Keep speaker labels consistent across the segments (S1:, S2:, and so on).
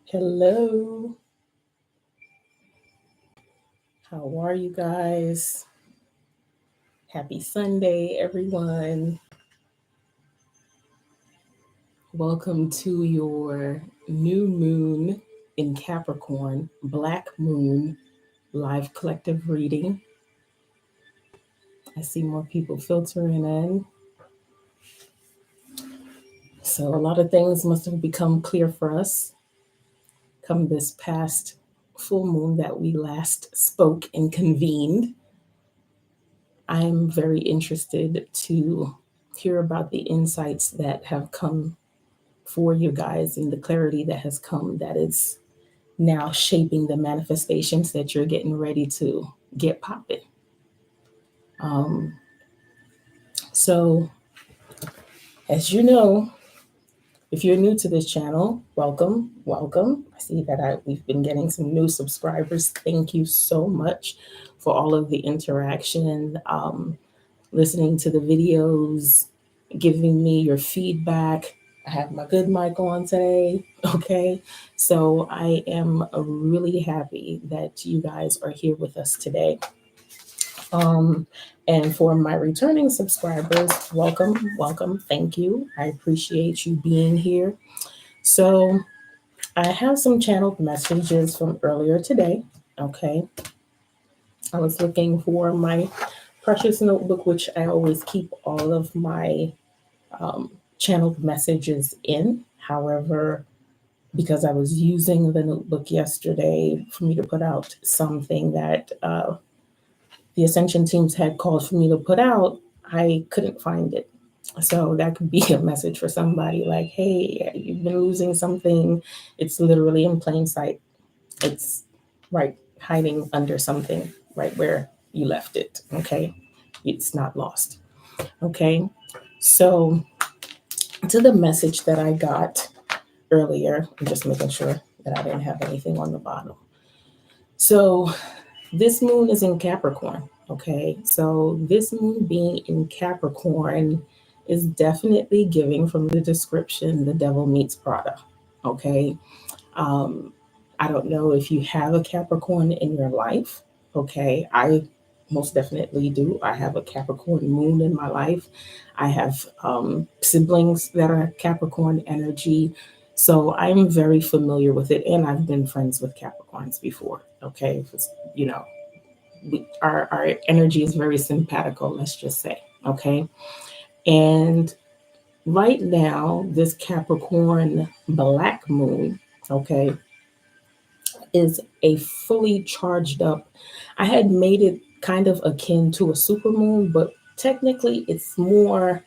S1: Hello, how are you guys? Happy Sunday, everyone. Welcome to your new moon in Capricorn, Black Moon live collective reading. I see more people filtering in. So, a lot of things must have become clear for us come this past full moon that we last spoke and convened. I'm very interested to hear about the insights that have come for you guys and the clarity that has come that is now shaping the manifestations that you're getting ready to get popping. Um, so, as you know, if you're new to this channel, welcome, welcome. I see that we've been getting some new subscribers. Thank you so much for all of the interaction, listening to the videos, giving me your feedback. I have my good mic on today. Okay. So I am really happy that you guys are here with us today. Um, and for my returning subscribers, welcome, welcome. Thank you. I appreciate you being here. So I have some channeled messages from earlier today. Okay. I was looking for my precious notebook, which I always keep all of my um, channeled messages in. However, because I was using the notebook yesterday for me to put out something that the Ascension teams had called for me to put out, I couldn't find it. So that could be a message for somebody like, hey, you've been losing something. It's literally in plain sight. It's right hiding under something right where you left it. Okay. It's not lost. Okay. So to the message that I got earlier, I'm just making sure that I didn't have anything on the bottom. So this moon is in Capricorn. Okay. So this moon being in Capricorn is definitely giving from the description the devil meets Prada. Okay. Um, I don't know if you have a Capricorn in your life. Okay. I most definitely do. I have a Capricorn moon in my life. I have siblings that are Capricorn energy. So I'm very familiar with it. And I've been friends with Capricorns before. Okay. You know, our energy is very simpatico, let's just say. Okay. And right now, this Capricorn black moon, okay, is a fully charged up. I had made it kind of akin to a super moon, but technically it's more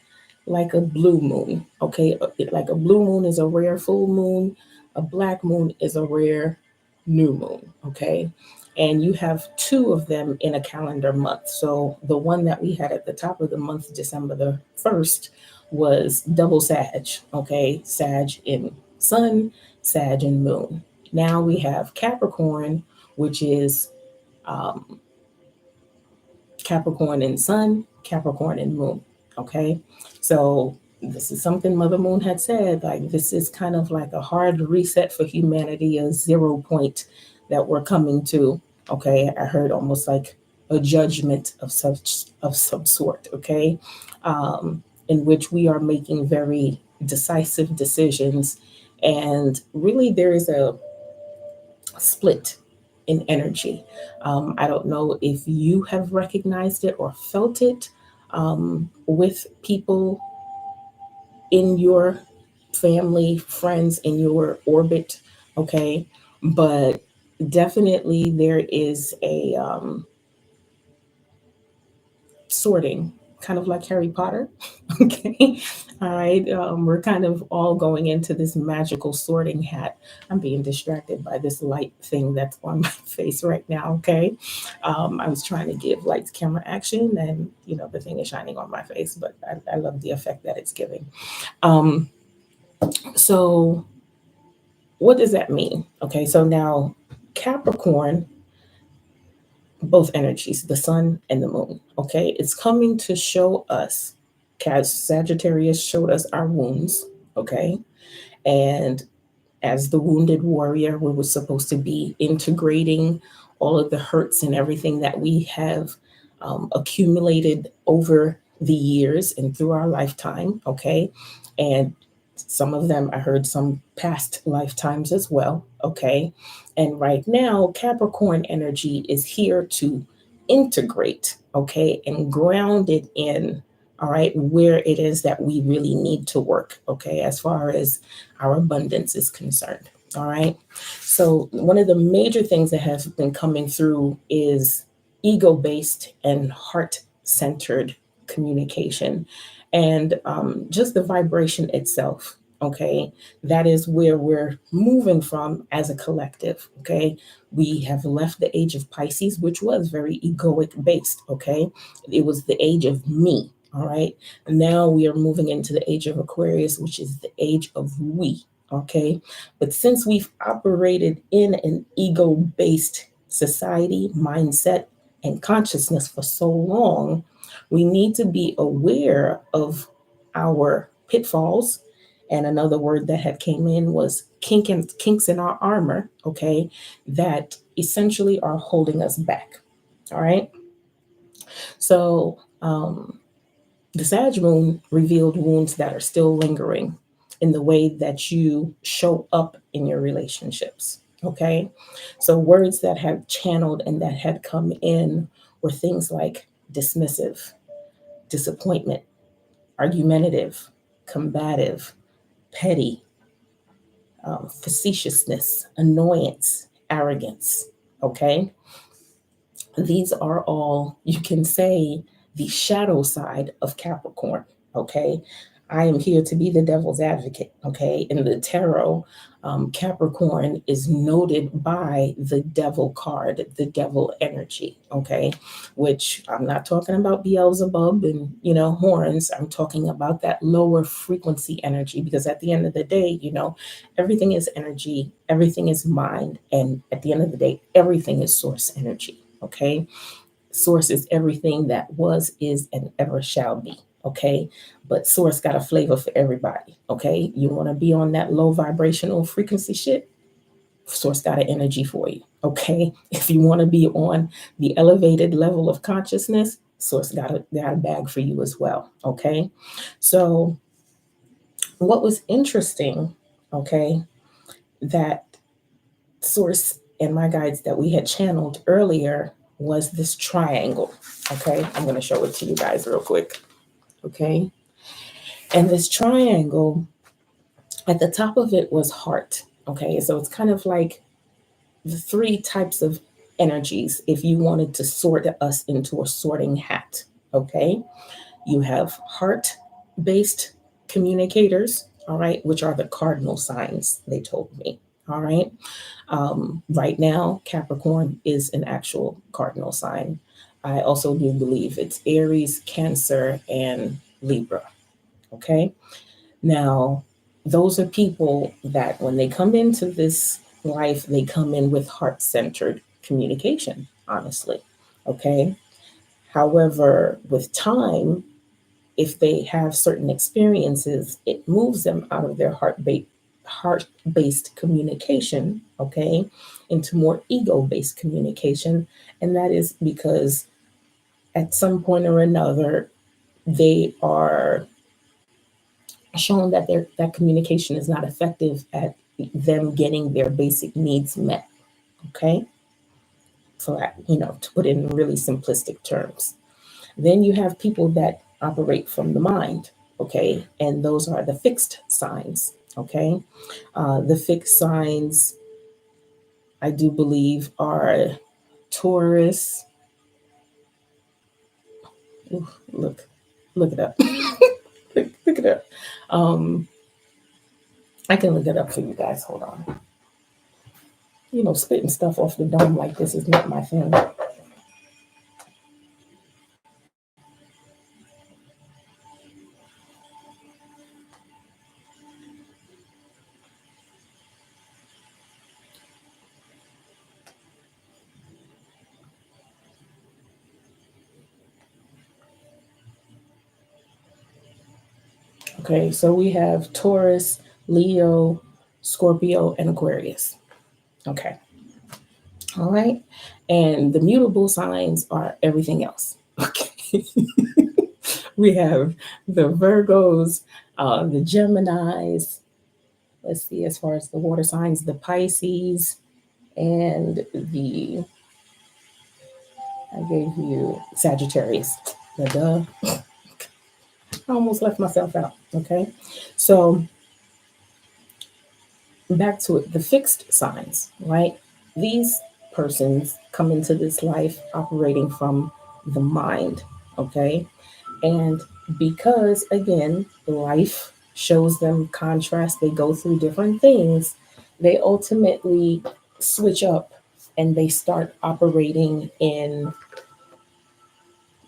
S1: like a blue moon. Okay, like a blue moon is a rare full moon, a black moon is a rare new moon. Okay, and you have two of them in a calendar month. So the one that we had at the top of the month, December the 1st, was double Sag. Okay, Sag in sun, Sag in moon. Now we have Capricorn, which is um, Capricorn in sun, Capricorn in moon. Okay. So this is something Mother Moon had said. Like, this is kind of like a hard reset for humanity, a 0 point that we're coming to. Okay. I heard almost like a judgment of some sort. Okay. In which we are making very decisive decisions. And really, there is a split in energy. I don't know if you have recognized it or felt it with people in your family, friends, in your orbit, okay? But definitely there is a sorting, kind of like Harry Potter. Okay. All right. We're kind of all going into this magical sorting hat. I'm being distracted by this light thing that's on my face right now. Okay. I was trying to give lights, camera, action, and, the thing is shining on my face, but I love the effect that it's giving. Um, so, what does that mean? Okay. So now, Capricorn, both energies, the sun and the moon. Okay, it's coming to show us, as Sagittarius showed us our wounds. Okay, and as the wounded warrior, we were supposed to be integrating all of the hurts and everything that we have accumulated over the years and through our lifetime. Okay. And some of them, I heard some past lifetimes as well. Okay. And right now, Capricorn energy is here to integrate, okay, and ground it in, all right, where it is that we really need to work, okay, as far as our abundance is concerned. All right. So, one of the major things that has been coming through is ego based and heart centered communication and just the vibration itself. Okay. That is where we're moving from as a collective. Okay. We have left the age of Pisces, which was very egoic based. Okay. It was the age of me. All right. Now we are moving into the age of Aquarius, which is the age of we. Okay. But since we've operated in an ego based society, mindset, and consciousness for so long, we need to be aware of our pitfalls. And another word that had came in was kinks in our armor, okay, that essentially are holding us back. All right. So the Sag moon revealed wounds that are still lingering in the way that you show up in your relationships. Okay. So words that had channeled and that had come in were things like dismissive, disappointment, argumentative, combative, petty, facetiousness, annoyance, arrogance. Okay. These are all, you can say, the shadow side of Capricorn. Okay. I am here to be the devil's advocate. Okay. In the tarot, Capricorn is noted by the devil card, the devil energy. Okay. Which I'm not talking about Beelzebub and, horns. I'm talking about that lower frequency energy because at the end of the day, everything is energy, everything is mind. And at the end of the day, everything is source energy. Okay. Source is everything that was, is, and ever shall be. Okay. But source got a flavor for everybody. Okay. You want to be on that low vibrational frequency shit? Source got an energy for you. Okay. If you want to be on the elevated level of consciousness, source got a bag for you as well. Okay. So, what was interesting, okay, that source and my guides that we had channeled earlier was this triangle. Okay, I'm going to show it to you guys real quick. Okay, and this triangle at the top of it was heart. Okay, so it's kind of like the three types of energies if you wanted to sort us into a sorting hat. Okay, you have heart based communicators, all right, which are the cardinal signs, they told me. All right. Right now, Capricorn is an actual cardinal sign. I also do believe it's Aries, Cancer, and Libra. Okay. Now, those are people that when they come into this life, they come in with heart centered communication, honestly. Okay. However, with time, if they have certain experiences, it moves them out of their heart-based communication, okay, into more ego-based communication. And that is because at some point or another, they are shown that that communication is not effective at them getting their basic needs met. Okay. So that, to put it in really simplistic terms. Then you have people that operate from the mind, okay? And those are the fixed signs, okay? The fixed signs, I do believe, are Taurus. Ooh, look it up. Look it up. I can look it up for you guys. Hold on. Spitting stuff off the dome like this is not my thing. Okay, so we have Taurus, Leo, Scorpio, and Aquarius. Okay. All right. And the mutable signs are everything else. Okay. We have the Virgos, the Geminis. Let's see, as far as the water signs, the Pisces, and the, I gave you Sagittarius. The duh. I almost left myself out. Okay. So back to it, the fixed signs, right? These persons come into this life operating from the mind, okay? And because, again, life shows them contrast, they go through different things, they ultimately switch up and they start operating in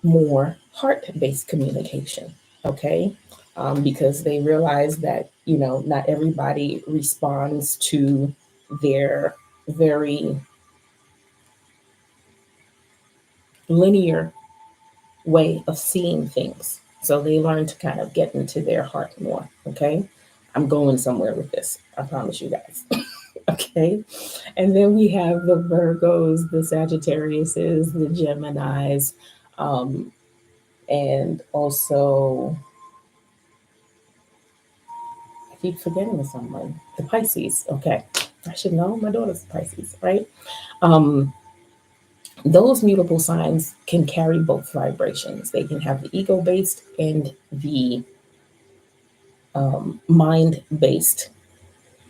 S1: more heart based communication, okay? Because they realize that, not everybody responds to their very linear way of seeing things. So they learn to kind of get into their heart more, okay? I'm going somewhere with this, I promise you guys. Okay. And then we have the Virgos, the Sagittariuses, the Geminis, um, and also I keep forgetting someone. The Pisces. Okay. I should know. My daughter's Pisces, right? Um, those mutable signs can carry both vibrations. They can have the ego based and the mind based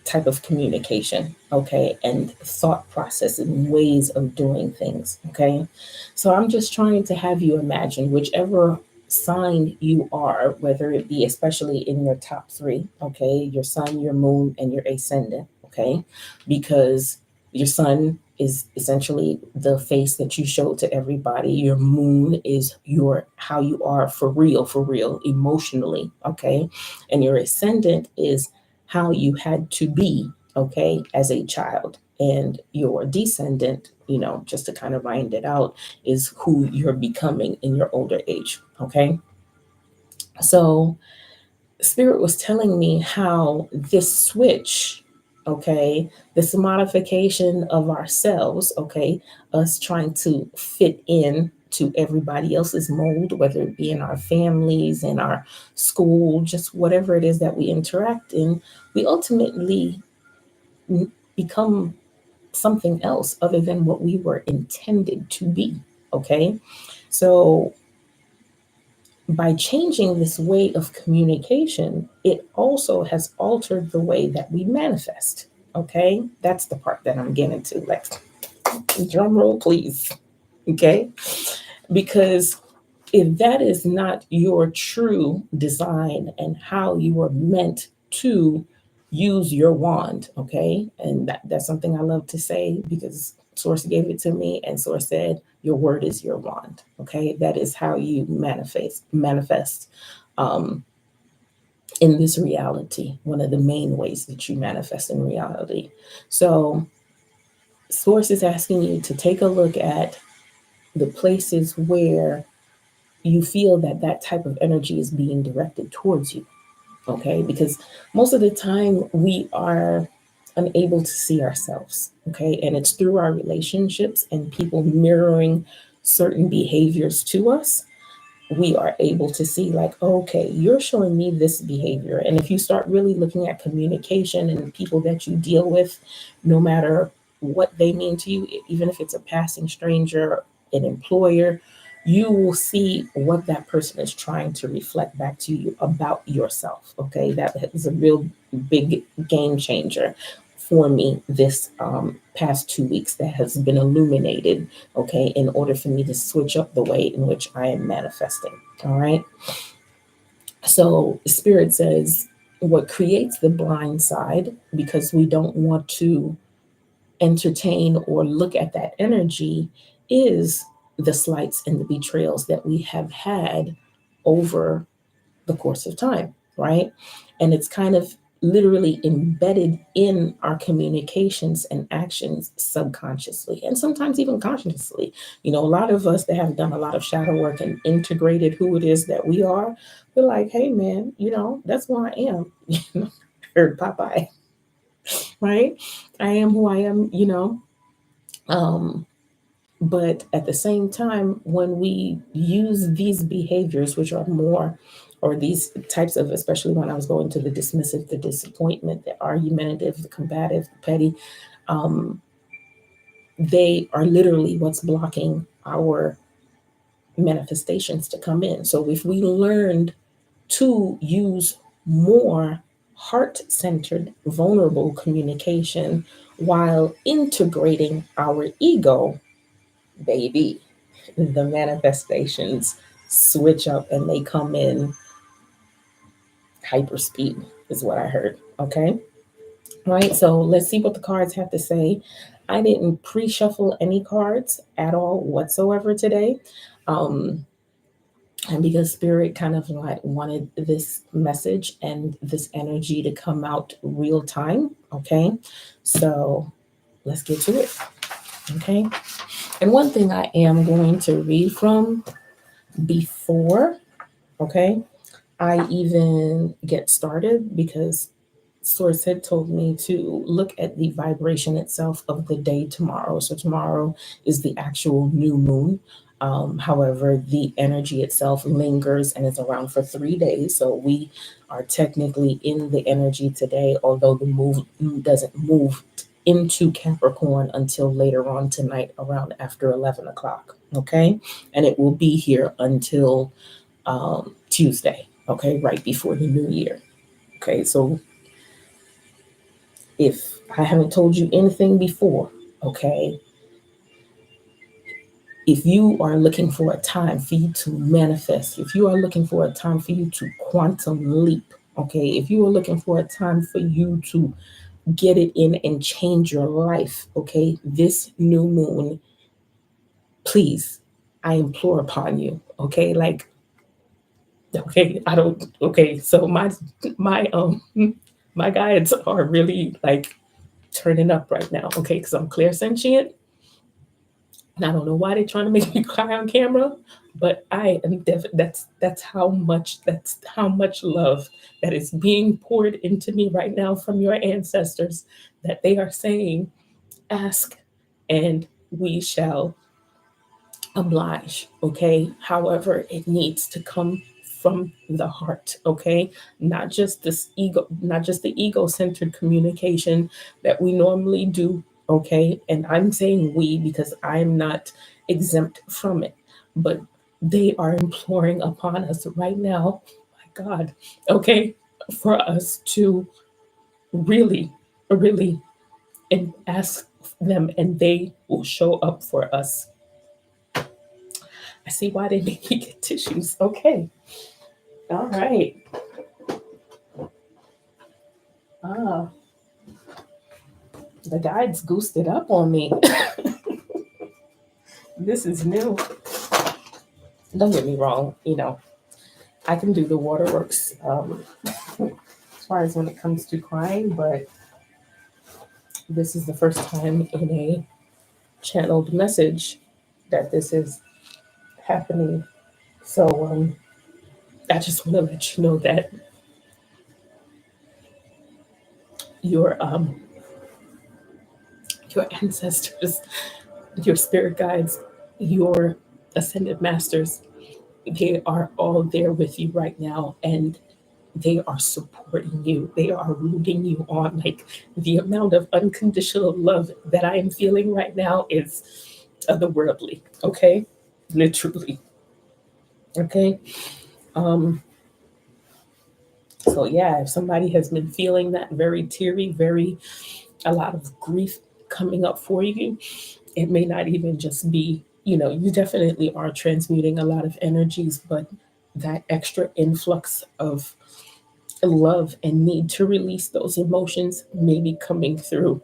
S1: type of communication, okay, and thought process and ways of doing things, okay. So I'm just trying to have you imagine whichever sign you are, whether it be especially in your top three, okay, your sun, your moon, and your ascendant, okay, because your sun is essentially the face that you show to everybody. Your moon is your how you are for real, emotionally, okay, and your ascendant is how you had to be, okay, as a child. And your descendant, just to kind of round it out, is who you're becoming in your older age, okay? So, Spirit was telling me how this switch, okay, this modification of ourselves, okay, us trying to fit in to everybody else's mold, whether it be in our families, in our school, just whatever it is that we interact in, we ultimately become something else other than what we were intended to be, okay? So by changing this way of communication, it also has altered the way that we manifest. Okay, that's the part that I'm getting to. Like, drum roll, please. Okay, because if that is not your true design and how you are meant to use your wand, okay, and that's something I love to say because Source gave it to me, and Source said, "Your word is your wand." Okay, that is how you manifest um, in this reality. One of the main ways that you manifest in reality. So, Source is asking you to take a look at the places where you feel that that type of energy is being directed towards you, okay, because most of the time we are unable to see ourselves, okay, and it's through our relationships and people mirroring certain behaviors to us, we are able to see, like, okay, you're showing me this behavior. And if you start really looking at communication and the people that you deal with, no matter what they mean to you, even if it's a passing stranger, an employer, you will see what that person is trying to reflect back to you about yourself. Okay, that is a real big game changer for me this past 2 weeks that has been illuminated, okay, in order for me to switch up the way in which I am manifesting. All right. So, Spirit says what creates the blind side, because we don't want to entertain or look at that energy, is the slights and the betrayals that we have had over the course of time, right? And it's kind of literally embedded in our communications and actions subconsciously and sometimes even consciously. A lot of us that have done a lot of shadow work and integrated who it is that we are, we're like, hey man, that's who I am. Heard Popeye. right? I am who I am. Um, but at the same time, when we use these behaviors, which are more, or these types of, especially when I was going to the dismissive, the disappointment, the argumentative, the combative, the petty, um, they are literally what's blocking our manifestations to come in. So if we learned to use more heart centered, vulnerable communication while integrating our ego, baby, the manifestations switch up and they come in hyperspeed, is what I heard. Okay. Right. So let's see what the cards have to say. I didn't pre shuffle any cards at all whatsoever today. Um, and because spirit kind of like wanted this message and this energy to come out real time. Okay. So let's get to it. Okay. And one thing I am going to read from before, okay, I even get started, because Source had told me to look at the vibration itself of the day tomorrow. So tomorrow is the actual new moon. However, the energy itself lingers and is around for 3 days. So we are technically in the energy today, although the moon doesn't move into Capricorn until later on tonight around after 11 o'clock. Okay. And it will be here until Tuesday. Okay. Right before the new year. Okay. So if I haven't told you anything before, okay, if you are looking for a time for you to manifest, if you are looking for a time for you to quantum leap, okay, if you are looking for a time for you to get it in and change your life, okay, this new moon, please, I implore upon you, okay, like, okay, I don't, okay, so my my guides are really like turning up right now, okay, because I'm clairsentient. And I don't know why they're trying to make me cry on camera, but I am that's how much love that is being poured into me right now from your ancestors, that they are saying, ask and we shall oblige. Okay. However, it needs to come from the heart. Okay. Not just the ego centered communication that we normally do. Okay. And I'm saying we because I'm not exempt from it, but they are imploring upon us right now, my God, okay, for us to really, really, and ask them, and they will show up for us. I see why they make me get tissues. Okay. All right. Ah, the guides goosed it up on me. This is new. Don't get me wrong. I can do the waterworks as far as when it comes to crying, but this is the first time in a channeled message that this is happening. So I just want to let you know that your um, your ancestors, your spirit guides, your ascended masters, they are all there with you right now, and they are supporting you. They are rooting you on. Like, the amount of unconditional love that I am feeling right now is otherworldly. Okay, literally. Okay. Um. So yeah, if somebody has been feeling that very teary, very a lot of grief coming up for you, it may not even just be, you definitely are transmuting a lot of energies, but that extra influx of love and need to release those emotions may be coming through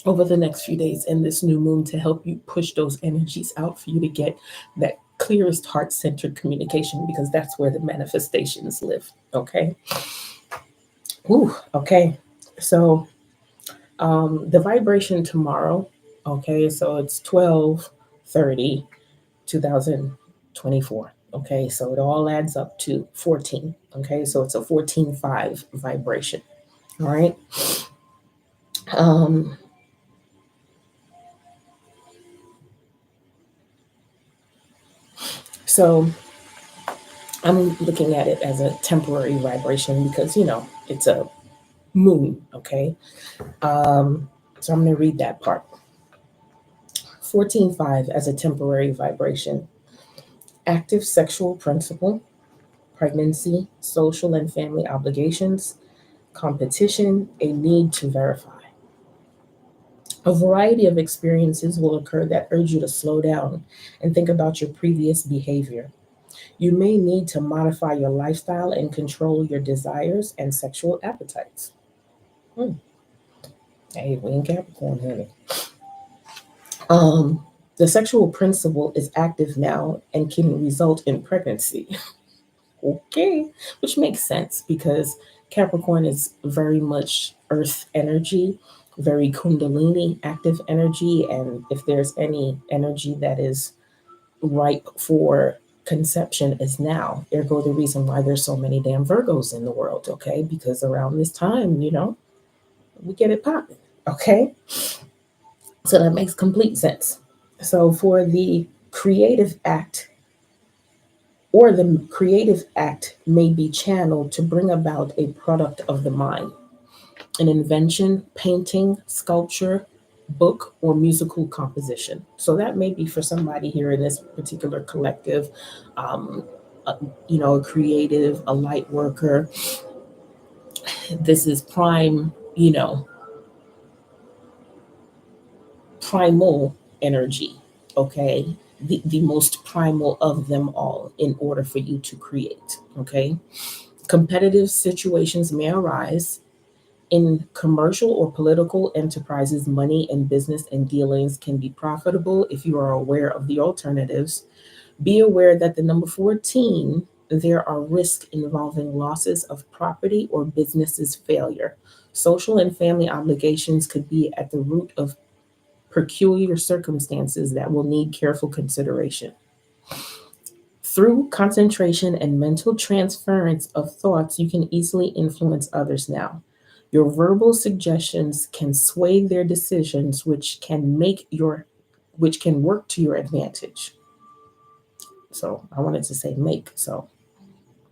S1: over the next few days in this new moon to help you push those energies out for you to get that clearest heart centered communication, because that's where the manifestations live. Okay. Ooh, okay. So the vibration tomorrow, okay, so it's 12/30, 2024. Okay, so it all adds up to 14. Okay, so it's a 14/5 vibration. All right. Um, so I'm looking at it as a temporary vibration because, it's a moon, okay? Um, so I'm going to read that part. 14.5 as a temporary vibration. Active sexual principle, pregnancy, social and family obligations, competition, a need to verify. A variety of experiences will occur that urge you to slow down and think about your previous behavior. You may need to modify your lifestyle and control your desires and sexual appetites. Hmm. Hey, we in Capricorn, honey. Um, the sexual principle is active now and can result in pregnancy. Okay, which makes sense because Capricorn is very much earth energy, very kundalini active energy. And if there's any energy that is ripe for conception, is now. Ergo, the reason why there's so many damn Virgos in the world, okay? Because around this time, we get it popping, okay? So that makes complete sense. So for the creative act, or the creative act may be channeled to bring about a product of the mind, an invention, painting, sculpture, book, or musical composition. So that may be for somebody here in this particular collective, um, a, a creative, a light worker. This is prime, primal energy, okay? The most primal of them all in order for you to create, okay? Competitive situations may arise in commercial or political enterprises. Money and business and dealings can be profitable if you are aware of the alternatives. Be aware that the number 14, there are risks involving losses of property or businesses failure. Social and family obligations could be at the root of peculiar circumstances that will need careful consideration. Through concentration and mental transference of thoughts, you can easily influence others now. Your verbal suggestions can sway their decisions, which can work to your advantage. So I wanted to say make. So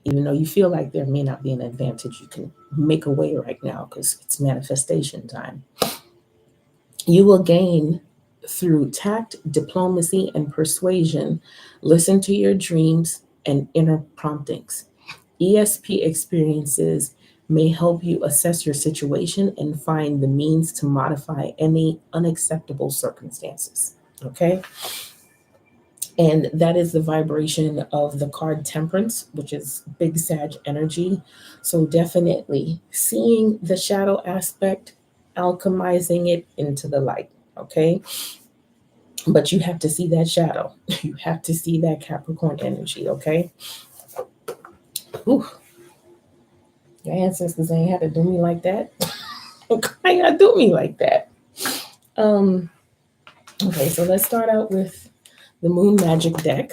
S1: even though you feel like there may not be an advantage, you can make a way right now because it's manifestation time. You will gain through tact, diplomacy, and persuasion. Listen to your dreams and inner promptings. ESP experiences may help you assess your situation and find the means to modify any unacceptable circumstances. Okay. And that is the vibration of the card Temperance, which is big Sag energy. So definitely seeing the shadow aspect, alchemizing it into the light. Okay. But you have to see that shadow. You have to see that Capricorn energy. Okay. Ooh, your ancestors ain't had to do me like that. Why y'all do me like that? Um, okay, so let's start out with the Moon Magic deck.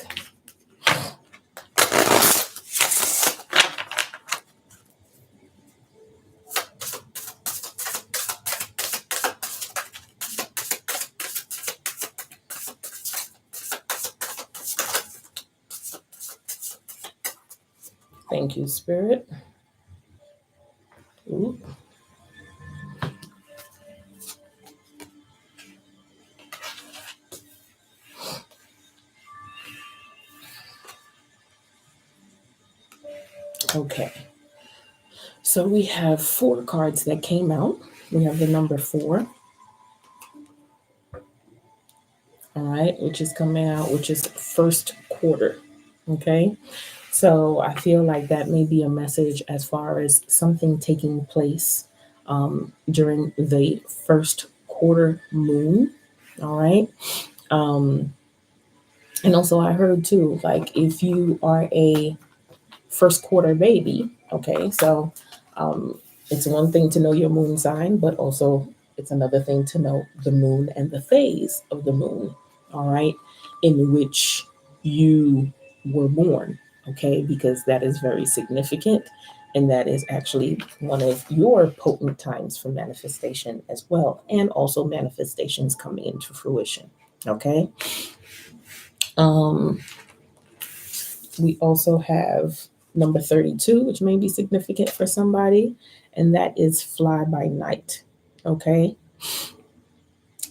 S1: Thank you, Spirit. Ooh. Okay. So we have 4 cards that came out. We have the number 4. All right, which is coming out, which is first quarter. Okay. So I feel like that may be a message as far as something taking place during the first quarter moon. All right. Um, and also, I heard too, like if you are a first quarter baby, okay, so um, it's one thing to know your moon sign, but also it's another thing to know the moon and the phase of the moon, all right, in which you were born, okay, because that is very significant. And that is actually one of your potent times for manifestation as well, and also manifestations coming into fruition. Okay. Um, we also have number 32, which may be significant for somebody, and that is fly by night. Okay.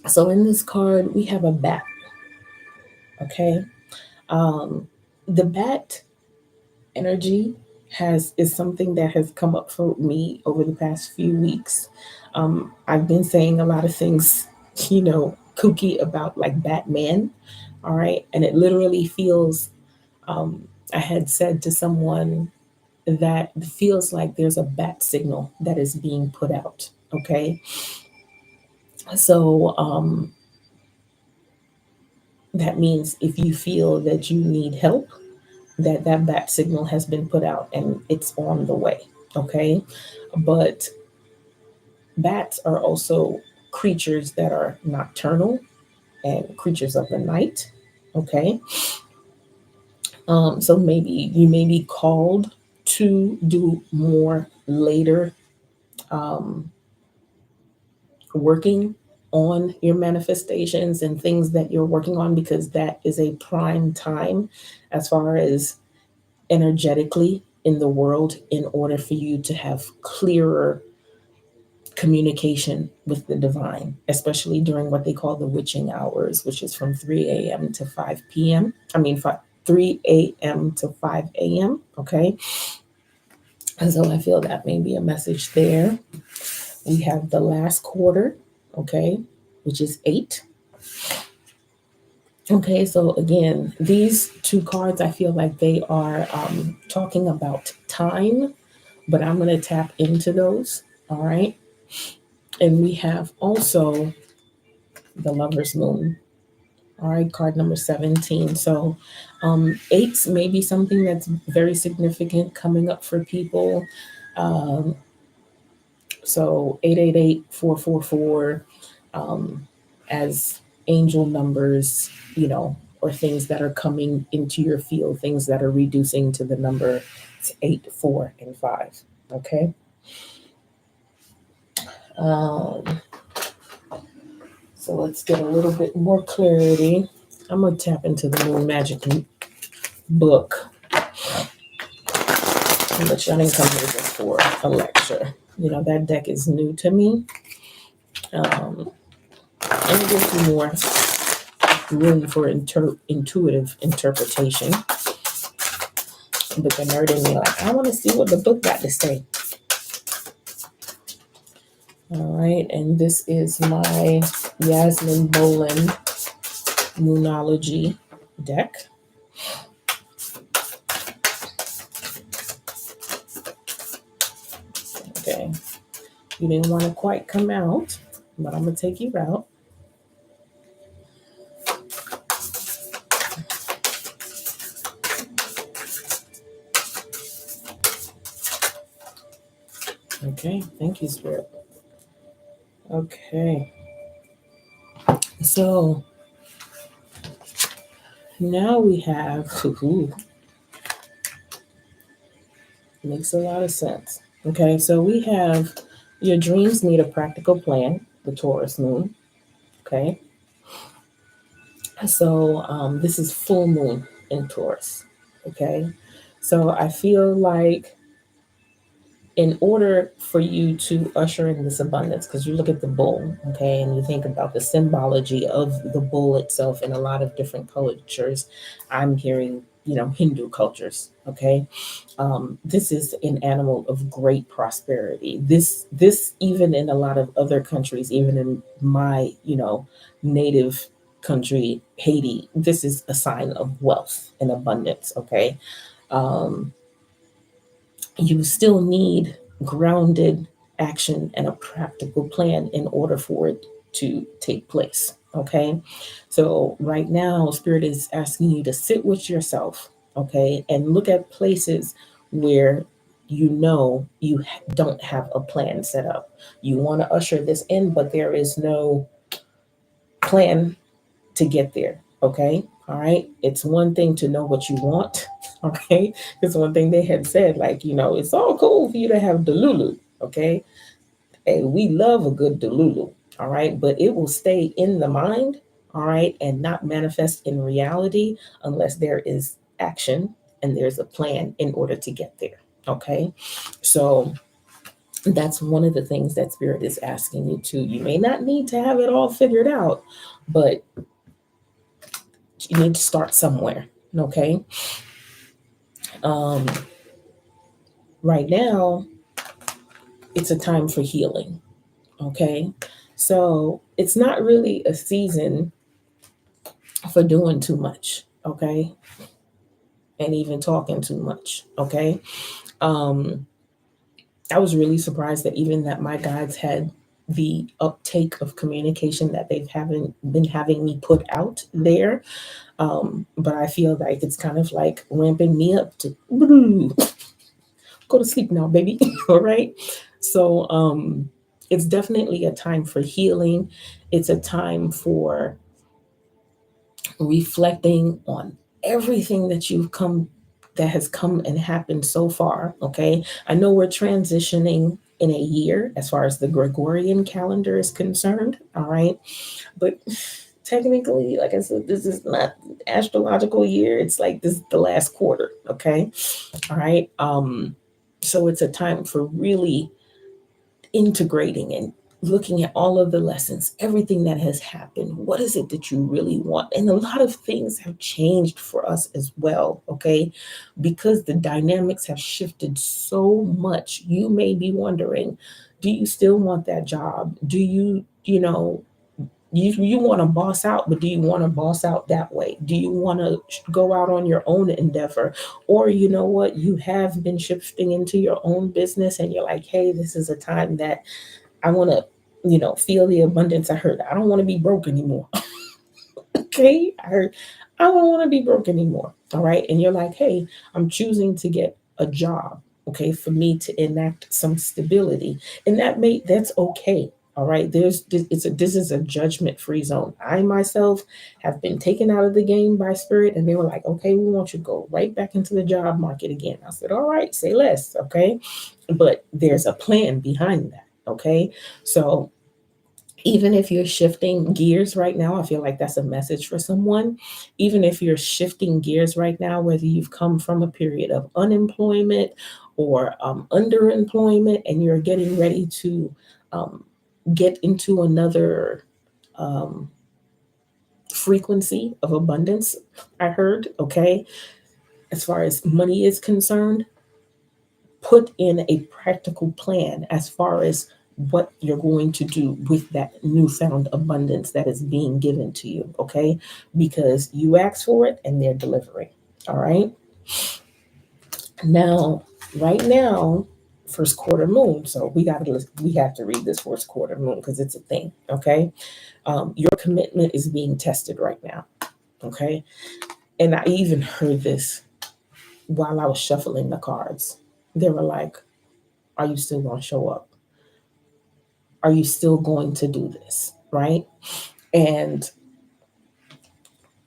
S1: So in this card, we have a bat. Okay. Um, the bat energy is something that has come up for me over the past few weeks. I've been saying a lot of things, kooky about like Batman. All right. And it literally feels, um, I had said to someone that it feels like there's a bat signal that is being put out. Okay. So that means if you feel that you need help, that bat signal has been put out and it's on the way. Okay. But bats are also creatures that are nocturnal and creatures of the night. Okay. So maybe you may be called to do more later um, working on your manifestations and things that you're working on, because that is a prime time as far as energetically in the world, in order for you to have clearer communication with the divine, especially during what they call the witching hours, which is from 3 a.m. to 5 p.m. 3 a.m. to 5 a.m. Okay. And so I feel that may be a message there. We have the last quarter, okay, which is 8. Okay, so again, these two cards, I feel like they are talking about time, but I'm going to tap into those. All right. And we have also the Lover's Moon. All right, card number 17. So, eights may be something that's very significant coming up for people. Um, so, 888 444 as angel numbers, or things that are coming into your field, things that are reducing to the number 8, 4, and 5. Okay. Um, so, let's get a little bit more clarity. I'm going to tap into the Moon Magic book. But y'all didn't come here just for a lecture. That deck is new to me. And it gives you more room for intuitive interpretation. But the nerd in me, like, I want to see what the book got to say. All right. And this is my Yasmin Boland Moonology deck. Okay. You didn't want to quite come out, but I'm going to take you out. Okay. Thank you, Spirit. Okay. So now we have, makes a lot of sense. Okay, so we have your dreams need a practical plan, the Taurus moon. Okay, so this is full moon in Taurus. Okay, so I feel like in order for you to usher in this abundance, because you look at the bull, okay, and you think about the symbology of the bull itself in a lot of different cultures. I'm hearing, Hindu cultures, okay. This is an animal of great prosperity. This even in a lot of other countries, even in my, native country, Haiti, this is a sign of wealth and abundance, okay. Um, you still need grounded action and a practical plan in order for it to take place. Okay. So, right now, Spirit is asking you to sit with yourself, okay, and look at places where you don't have a plan set up. You want to usher this in, but there is no plan to get there. Okay. All right. It's one thing to know what you want, Okay, because one thing they had said, like, it's all cool for you to have Delulu. Okay, hey, we love a good Delulu. All right, but it will stay in the mind. All right, and not manifest in reality unless there is action and there's a plan in order to get there. Okay, so that's one of the things that spirit is asking you to. You may not need to have it all figured out, but you need to start somewhere. Okay, um, right now it's a time for healing. Okay, so it's not really a season for doing too much. Okay, and even talking too much. Okay, um, I was really surprised that even that my guides had the uptake of communication that they've haven't been having me put out there. But I feel like it's kind of like ramping me up to go to sleep now, baby. All right. So it's definitely a time for healing. It's a time for reflecting on everything that has come and happened so far. Okay. I know we're transitioning in a year as far as the Gregorian calendar is concerned. All right. But technically, like I said, this is not astrological year. It's like this is the last quarter. Okay. All right. So it's a time for really integrating and looking at all of the lessons, everything that has happened. What is it that you really want? And a lot of things have changed for us as well, okay? Because the dynamics have shifted so much. You may be wondering, do you still want that job? Do you want to boss out, but do you want to boss out that way? Do you want to go out on your own endeavor? Or you know what, you have been shifting into your own business and you're like, hey, this is a time that I want to, feel the abundance. I heard I don't want to be broke anymore. Okay. I heard I don't want to be broke anymore. All right. And you're like, hey, I'm choosing to get a job. Okay. For me to enact some stability. And that's okay. All right. This is a judgment free zone. I myself have been taken out of the game by spirit and they were like, okay, we want you to go right back into the job market again. I said, all right, say less. Okay. But there's a plan behind that. Okay. So even if you're shifting gears right now, I feel like that's a message for someone. Even if you're shifting gears right now, whether you've come from a period of unemployment or underemployment and you're getting ready to um, get into another um, frequency of abundance, I heard, okay, as far as money is concerned, put in a practical plan as far as what you're going to do with that newfound abundance that is being given to you, okay? Because you asked for it and they're delivering, all right? Now, right now, first quarter moon. So we have to read this first quarter moon because it's a thing, okay? Your commitment is being tested right now, okay? And I even heard this while I was shuffling the cards. They were like, are you still going to show up? Are you still going to do this? Right? And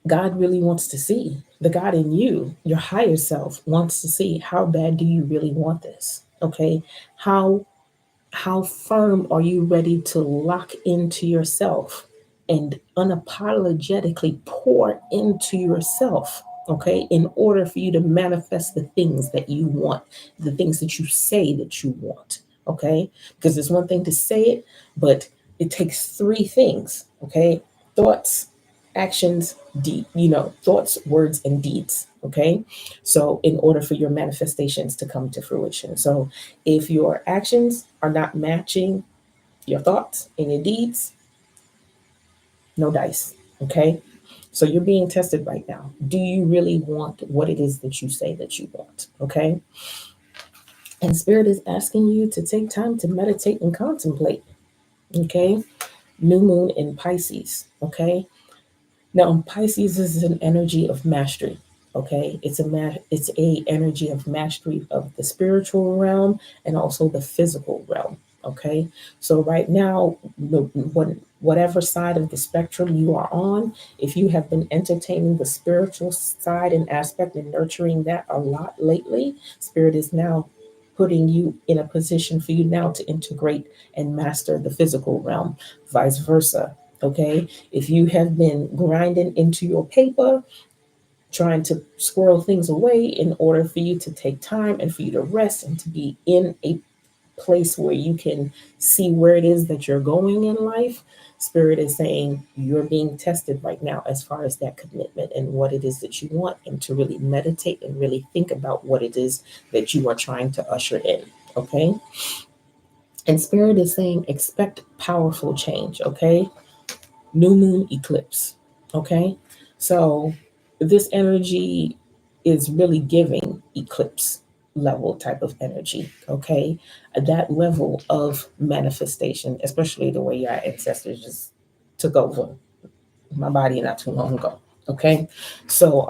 S1: God really wants to see, the God in you, your higher self wants to see, how bad do you really want this? Okay. How how firm are you ready to lock into yourself and unapologetically pour into yourself, okay, in order for you to manifest the things that you want, the things that you say that you want, okay? Because it's one thing to say it, but it takes three things, okay? Thoughts, actions, thoughts, words, and deeds, okay? So in order for your manifestations to come to fruition. So if your actions are not matching your thoughts and your deeds, no dice. Okay. So you're being tested right now. Do you really want what it is that you say that you want? Okay. And Spirit is asking you to take time to meditate and contemplate. Okay. New moon in Pisces. Okay. Now, Pisces is an energy of mastery. Okay, it's a energy of mastery of the spiritual realm and also the physical realm. Okay, so right now, whatever side of the spectrum you are on, if you have been entertaining the spiritual side and aspect and nurturing that a lot lately, Spirit is now putting you in a position for you now to integrate and master the physical realm, vice versa. Okay, if you have been grinding into your paper, trying to squirrel things away in order for you to take time and for you to rest and to be in a place where you can see where it is that you're going in life, Spirit is saying you're being tested right now as far as that commitment and what it is that you want, and to really meditate and really think about what it is that you are trying to usher in. Okay. And Spirit is saying expect powerful change. Okay. New moon eclipse. Okay. So this energy is really giving eclipse level type of energy. Okay. That level of manifestation, especially the way your ancestors just took over my body not too long ago. Okay. So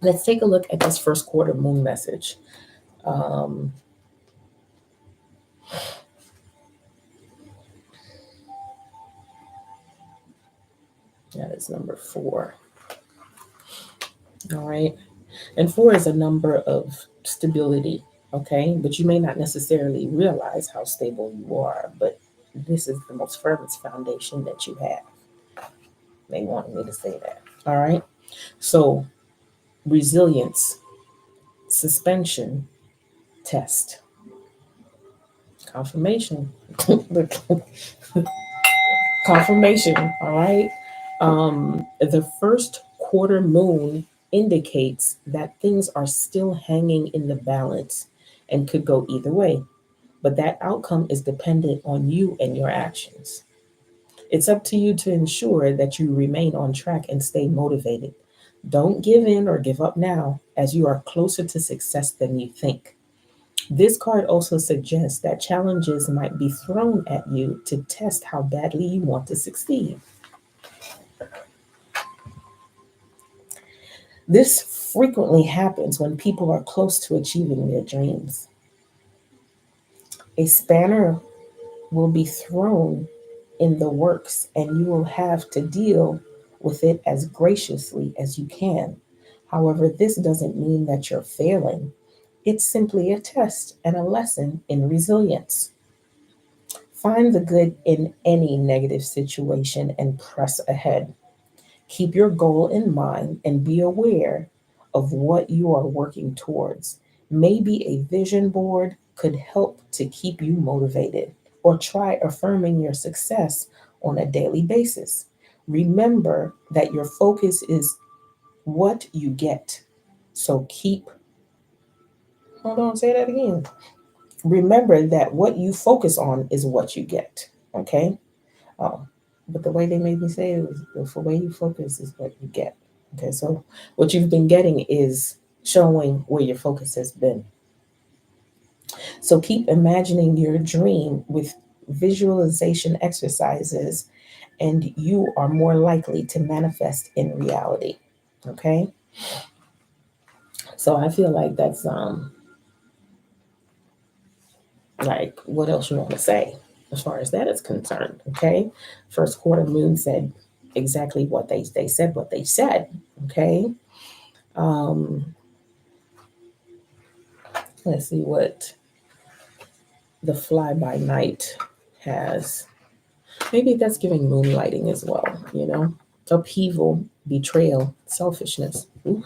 S1: let's take a look at this first quarter moon message. Um, that is number 4. All right. And 4 is a number of stability, okay? But you may not necessarily realize how stable you are, but this is the most firmest foundation that you have. They wanted me to say that. All right. So, resilience, suspension, test, confirmation. Confirmation. All right. The first quarter moon indicates that things are still hanging in the balance and could go either way, but that outcome is dependent on you and your actions. It's up to you to ensure that you remain on track and stay motivated. Don't give in or give up now, as you are closer to success than you think. This card also suggests that challenges might be thrown at you to test how badly you want to succeed. This frequently happens when people are close to achieving their dreams. A spanner will be thrown in the works, and you will have to deal with it as graciously as you can. However, this doesn't mean that you're failing. It's simply a test and a lesson in resilience. Find the good in any negative situation and press ahead. Keep your goal in mind and be aware of what you are working towards. Maybe a vision board could help to keep you motivated, or try affirming your success on a daily basis. Remember that your focus is what you get. So hold on, say that again. Remember that what you focus on is what you get. Okay? Oh, but the way they made me say it was the way you focus is what you get. Okay, so what you've been getting is showing where your focus has been. So keep imagining your dream with visualization exercises, and you are more likely to manifest in reality. Okay, so I feel like that's like, what else you want to say as far as that is concerned? Okay, first quarter moon said exactly what they said what they said. Okay, um, let's see what the fly by night has. Maybe that's giving moonlighting as well. Upheaval, betrayal, selfishness. Ooh,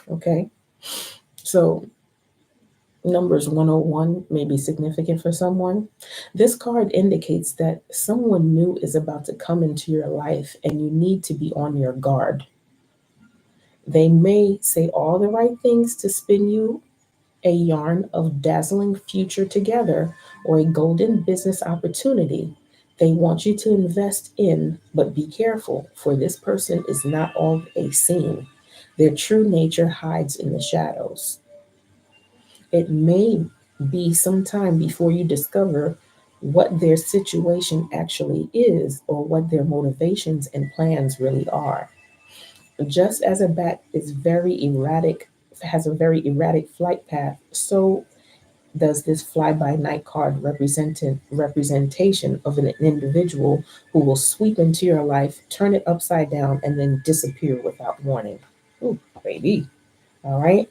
S1: okay, so numbers 101 may be significant for someone. This card indicates that someone new is about to come into your life and you need to be on your guard. They may say all the right things to spin you a yarn of dazzling future together or a golden business opportunity they want you to invest in, but be careful, for this person is not always seen. Their true nature hides in the shadows. It may be some time before you discover what their situation actually is or what their motivations and plans really are. Just as a bat is very erratic, has a very erratic flight path, so does this fly-by-night card representation of an individual who will sweep into your life, turn it upside down, and then disappear without warning. Ooh, baby. All right.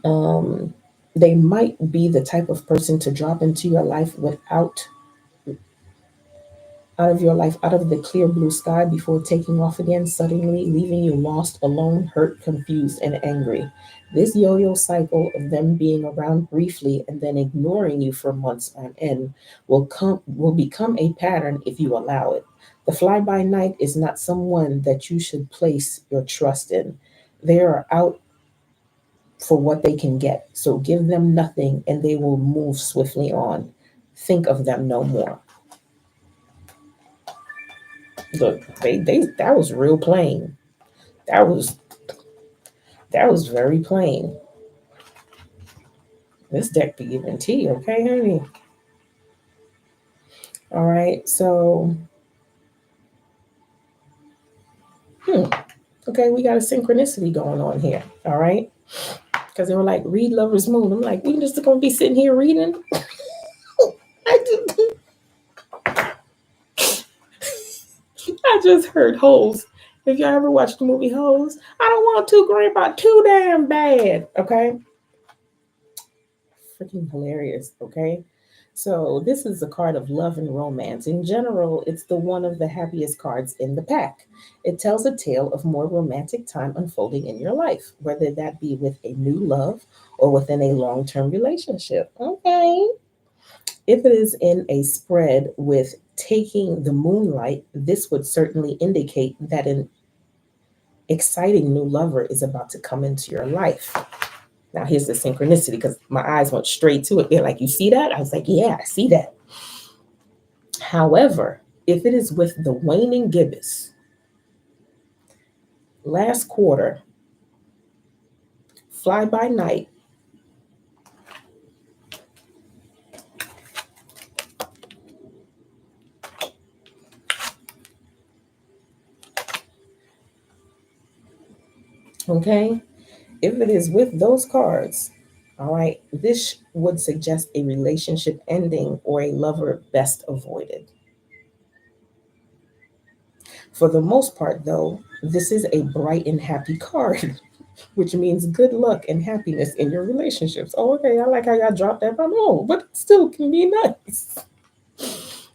S1: Um, they might be the type of person to drop into your life without out of your life, out of the clear blue sky before taking off again, suddenly leaving you lost, alone, hurt, confused, and angry. This yo yo cycle of them being around briefly and then ignoring you for months on end will become a pattern if you allow it. The fly by night is not someone that you should place your trust in. They are out for what they can get. So give them nothing and they will move swiftly on. Think of them no more. Look, they that was real plain. That was that was very plain. This deck be giving tea, okay, honey? All right, so okay, we got a synchronicity going on here. All right, because they were like, read Lover's Moon. I'm like, we just gonna be sitting here reading. I just, I just heard Holes. If y'all ever watched the movie Holes, I don't want to grandpa too damn bad. Okay, freaking hilarious. Okay. So this is a card of love and romance. In general, it's the one of the happiest cards in the pack. It tells a tale of more romantic time unfolding in your life, whether that be with a new love or within a long-term relationship. Okay. If it is in a spread with taking the moonlight, this would certainly indicate that an exciting new lover is about to come into your life. Now here's the synchronicity because my eyes went straight to it. They're like, you see that? I was like, yeah, I see that. However, if it is with the waning gibbous, last quarter, fly by night, okay? If it is with those cards, all right, this would suggest a relationship ending or a lover best avoided. For the most part, though, this is a bright and happy card, which means good luck and happiness in your relationships. Oh, okay, I like how y'all dropped that from home, but it still can be nice.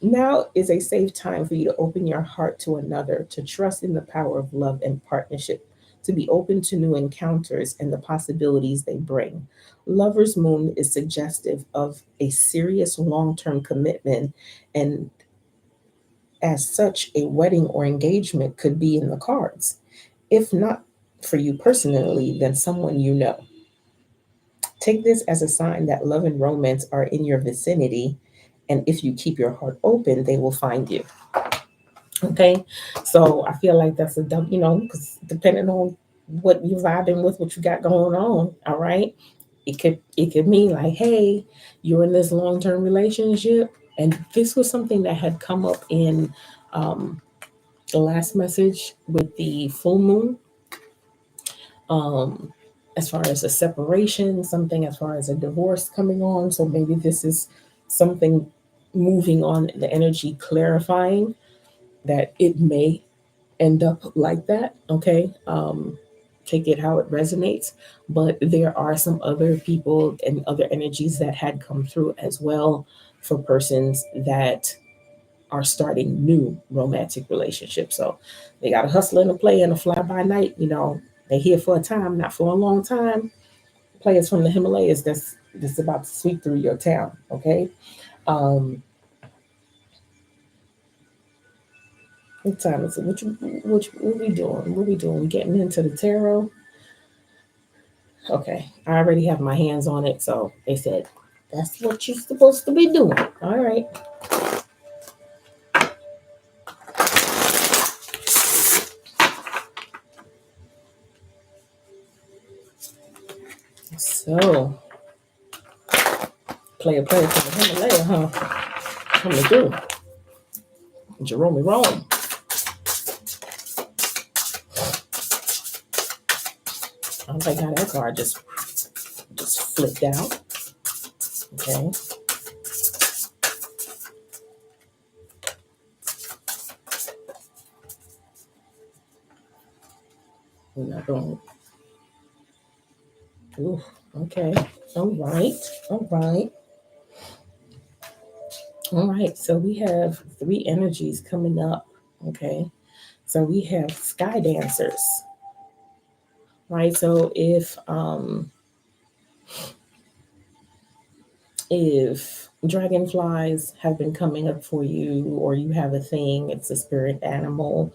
S1: Now is a safe time for you to open your heart to another, to trust in the power of love and partnership, to be open to new encounters and the possibilities they bring. Lover's Moon is suggestive of a serious long term commitment, and as such, a wedding or engagement could be in the cards. If not for you personally, then someone you know. Take this as a sign that love and romance are in your vicinity, and if you keep your heart open, they will find you. Okay, so I feel like that's a dumb, because depending on what you're vibing with, what you got going on, all right, it could mean like, hey, you're in this long term relationship, and this was something that had come up in um, the last message with the full moon. Um, as far as a separation, something as far as a divorce coming on. So maybe this is something moving on, the energy clarifying that it may end up like that. Okay. Take it how it resonates. But there are some other people and other energies that had come through as well for persons that are starting new romantic relationships. So they got a hustle and a play and a fly by night. They're here for a time, not for a long time. Players from the Himalayas that's about to sweep through your town. Okay. Um, what time is it? What we doing? What we doing? We getting into the tarot? Okay. I already have my hands on it, so they said that's what you're supposed to be doing. All right. So player from the Himalaya, huh? Coming through. Jerome Rome. I like how that card just flipped out. Okay. We're not going. Ooh, okay. All right. All right. All right. So we have three energies coming up. Okay. So we have sky dancers. Right. So if dragonflies have been coming up for you, or you have a thing, it's a spirit animal.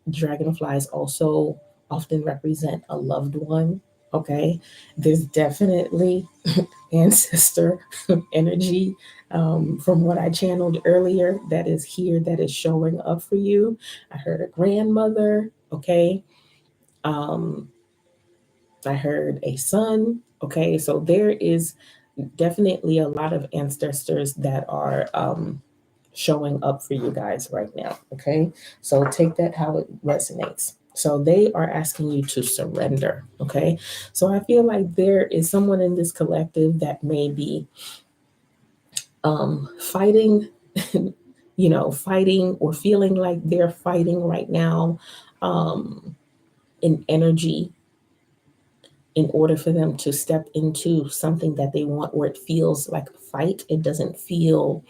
S1: Dragonflies also often represent a loved one. Okay. There's definitely ancestor energy, from what I channeled earlier, that is here, that is showing up for you. I heard a grandmother. Okay. Um, I heard a son. Okay. So there is definitely a lot of ancestors that are showing up for you guys right now. Okay. So take that how it resonates. So they are asking you to surrender. Okay. So I feel like there is someone in this collective that may be fighting, fighting or feeling like they're fighting right now, in energy, in order for them to step into something that they want, where it feels like a fight. It doesn't feel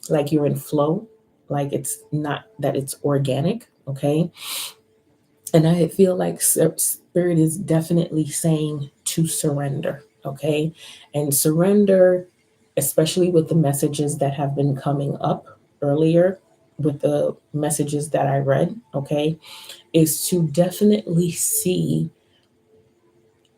S1: like you're in flow, like it's not that it's organic. Okay. And I feel like spirit is definitely saying to surrender. Okay. And surrender, especially with the messages that have been coming up earlier, with the messages that I read. Okay. Is to definitely see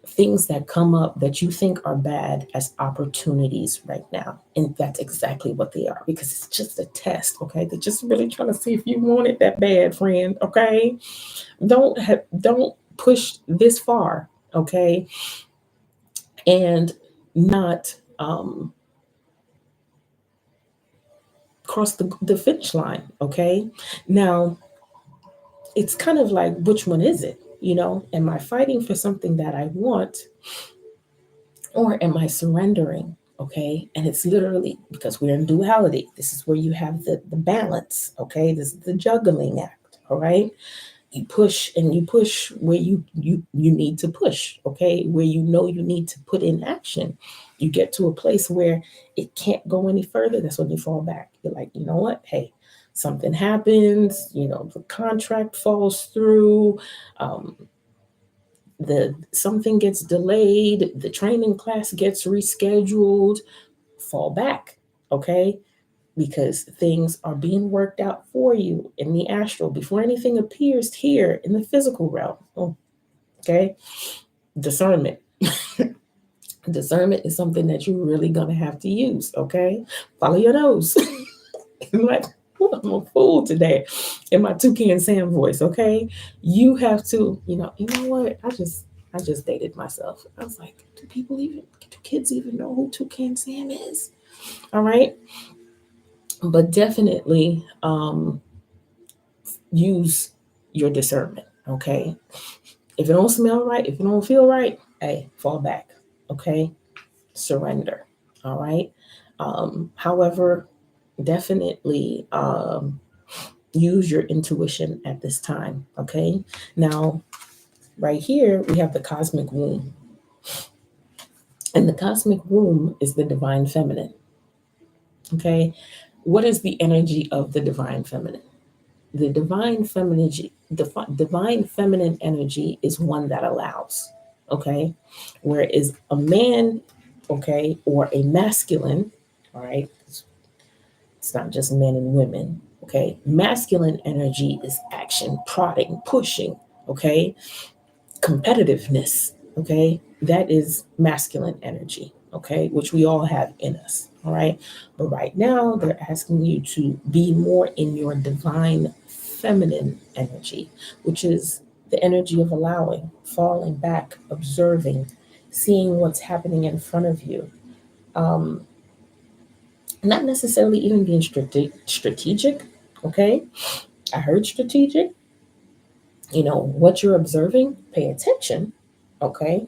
S1: things that come up that you think are bad as opportunities right now. And that's exactly what they are, because it's just a test. Okay. They're just really trying to see if you want it that bad, friend. Okay. Don't push this far. Okay. And not cross the finish line. Okay. Now, it's kind of like, which one is it? Am I fighting for something that I want, or am I surrendering? Okay. And it's literally because we're in duality. This is where you have the balance. Okay. This is the juggling act. All right. You push, and you push where you need to push. Okay. Where you need to put in action. You get to a place where it can't go any further. That's when you fall back. You're like, you know what? Hey, something happens. The contract falls through. Um, the something gets delayed, the training class gets rescheduled. Fall back. Okay. Because things are being worked out for you in the astral before anything appears here in the physical realm. Okay. Discernment. Discernment is something that you're really gonna have to use. Okay. Follow your nose. I'm like, "Ooh, I'm a fool today," in my Toucan Sam voice. Okay. You have to, you know what? I just dated myself. I was like, do kids even know who Toucan Sam is? All right. But definitely use your discernment. Okay. If it don't smell right, if it don't feel right, hey, fall back. Okay. Surrender. All right. However, definitely use your intuition at this time. Okay. Now, right here, we have the cosmic womb. And the cosmic womb is the divine feminine. Okay. What is the energy of the divine feminine? The divine feminine energy is one that allows. Okay. Whereas a man, okay, or a masculine, all right, it's not just men and women. Okay. Masculine energy is action, prodding, pushing. Okay. Competitiveness. Okay. That is masculine energy. Okay. Which we all have in us. All right. But right now, they're asking you to be more in your divine feminine energy, which is the energy of allowing, falling back, observing, seeing what's happening in front of you. Um, Not necessarily even being strategic. Okay. I heard strategic. What you're observing, pay attention. Okay.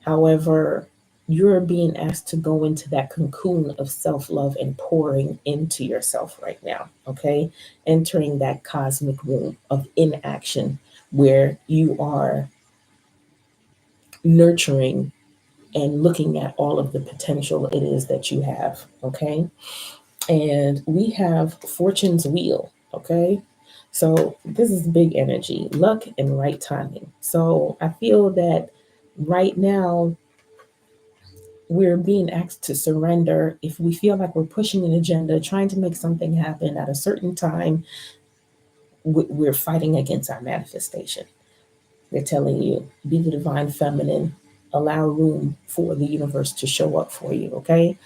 S1: However, you're being asked to go into that cocoon of self-love and pouring into yourself right now, okay? Entering that cosmic womb of inaction where you are nurturing and looking at all of the potential it is that you have, okay? And we have Fortune's wheel, okay? So this is big energy, luck and right timing. So I feel that right now we're being asked to surrender. If we feel like we're pushing an agenda, trying to make something happen at a certain time, we're fighting against our manifestation. They're telling you, be the divine feminine, allow room for the universe to show up for you, okay?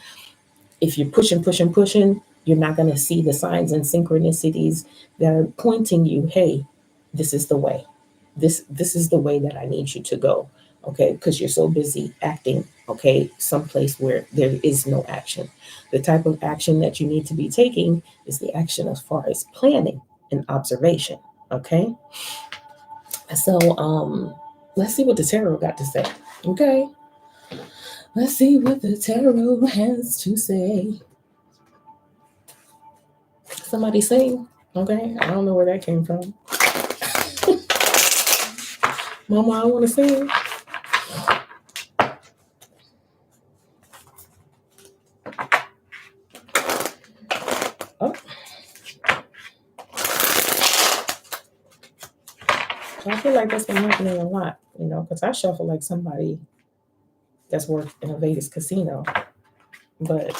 S1: If you're pushing, you're not going to see the signs and synchronicities that are pointing you, hey, this is the way. This is the way that I need you to go. Okay, because you're so busy acting, okay, someplace where there is no action. The type of action that you need to be taking is the action as far as planning and observation. Okay. So let's see what the tarot got to say. Okay. Let's see what the tarot has to say. Somebody sing. Okay. I don't know where that came from. Mama, I want to sing. Oh. I feel like that's been happening a lot, because I shuffle like somebody that's worked in a Vegas casino. But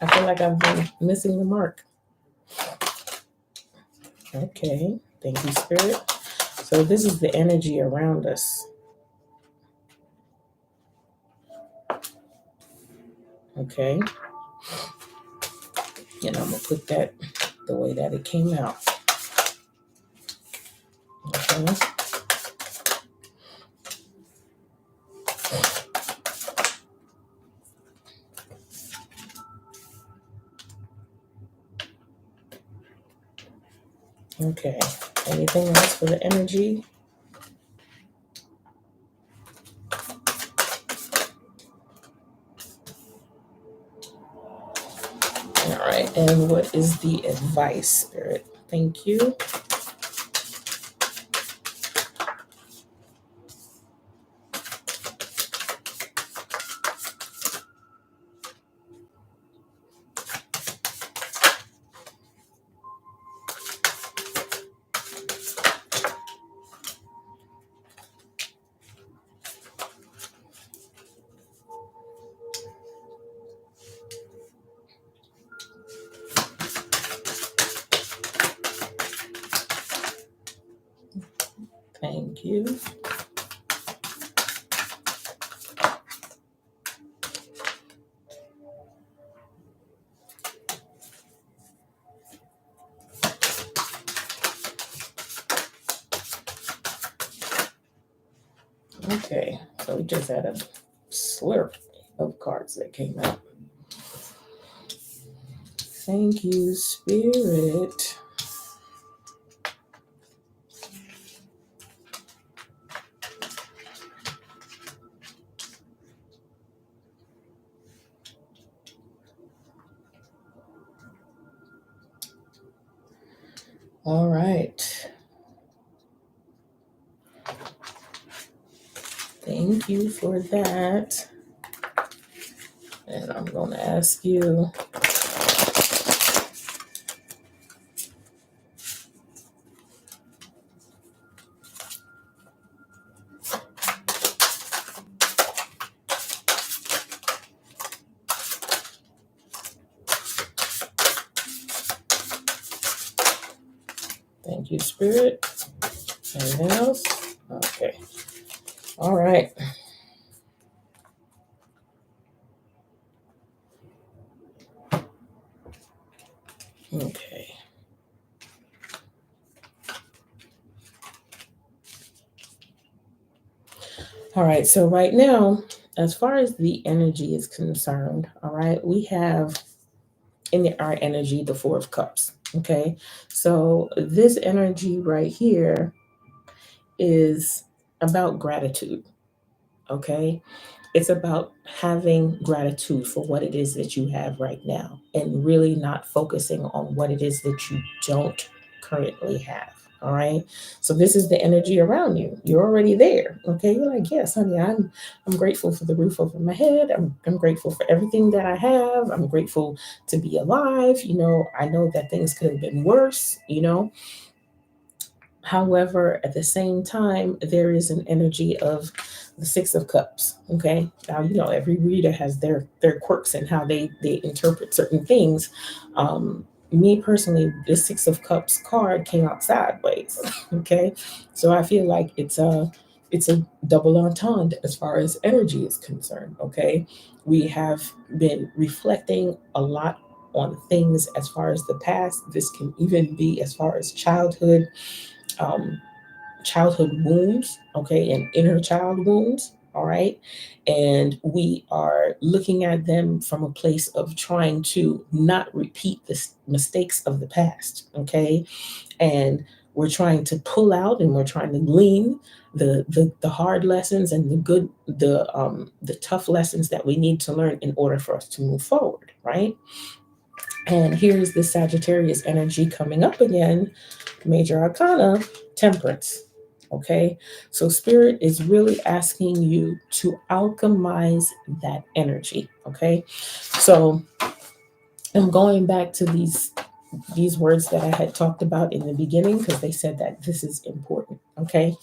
S1: I feel like I've been missing the mark. Okay. Thank you, Spirit. So this is the energy around us. Okay. And I'm going to put that the way that it came out. Okay. Okay. Anything else for the energy? All right. And what is the advice, Spirit? Thank you. Thank you. Okay, so we just had a slurp of cards that came out. Thank you, Spirit. All right. Thank you for that. And I'm going to ask you. Thank you, Spirit. Anything else? Okay. All right. Okay. All right. So right now, as far as the energy is concerned, all right, we have in our energy the Four of Cups. Okay. So this energy right here is about gratitude. Okay. It's about having gratitude for what it is that you have right now and really not focusing on what it is that you don't currently have. All right. So this is the energy around you. You're already there. Okay. You're like, yes, honey, I'm grateful for the roof over my head. I'm grateful for everything that I have. I'm grateful to be alive. I know that things could have been worse. However, at the same time, there is an energy of the Six of Cups. Okay. Now, every reader has their quirks and how they interpret certain things. Me personally, the Six of Cups card came out sideways. Okay. So I feel like it's a double entendre as far as energy is concerned. Okay. We have been reflecting a lot on things as far as the past. This can even be as far as um, childhood wounds, okay, and inner child wounds, all right? And we are looking at them from a place of trying to not repeat the mistakes of the past, okay? And we're trying to pull out and we're trying to glean the hard lessons and the tough lessons that we need to learn in order for us to move forward, right? And here's the Sagittarius energy coming up again, Major Arcana, Temperance. Okay, so Spirit is really asking you to alchemize that energy. Okay, so I'm going back to these words that I had talked about in the beginning because they said that this is important. Okay,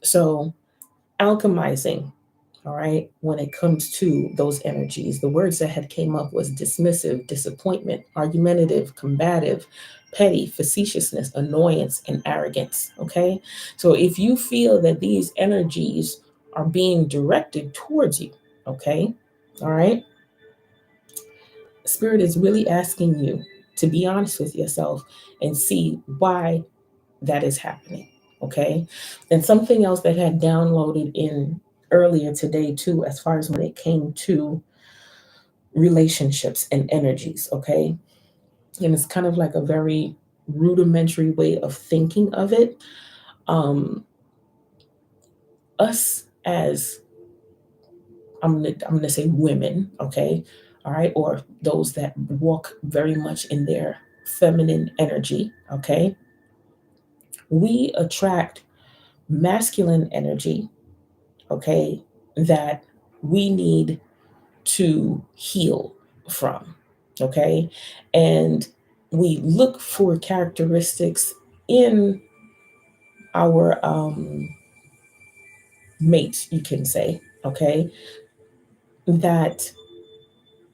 S1: so alchemizing, all right, when it comes to those energies, the words that had came up was dismissive, disappointment, argumentative, combative, petty, facetiousness, annoyance, and arrogance. Okay, so if you feel that these energies are being directed towards you, okay, all right, Spirit is really asking you to be honest with yourself and see why that is happening. Okay. And something else that had downloaded in earlier today, too, as far as when it came to relationships and energies. Okay. And it's kind of like a very rudimentary way of thinking of it. Us as I'm gonna say women, okay, all right, or those that walk very much in their feminine energy, okay, we attract masculine energy, okay, that we need to heal from, okay, and we look for characteristics in our mate, you can say, okay, that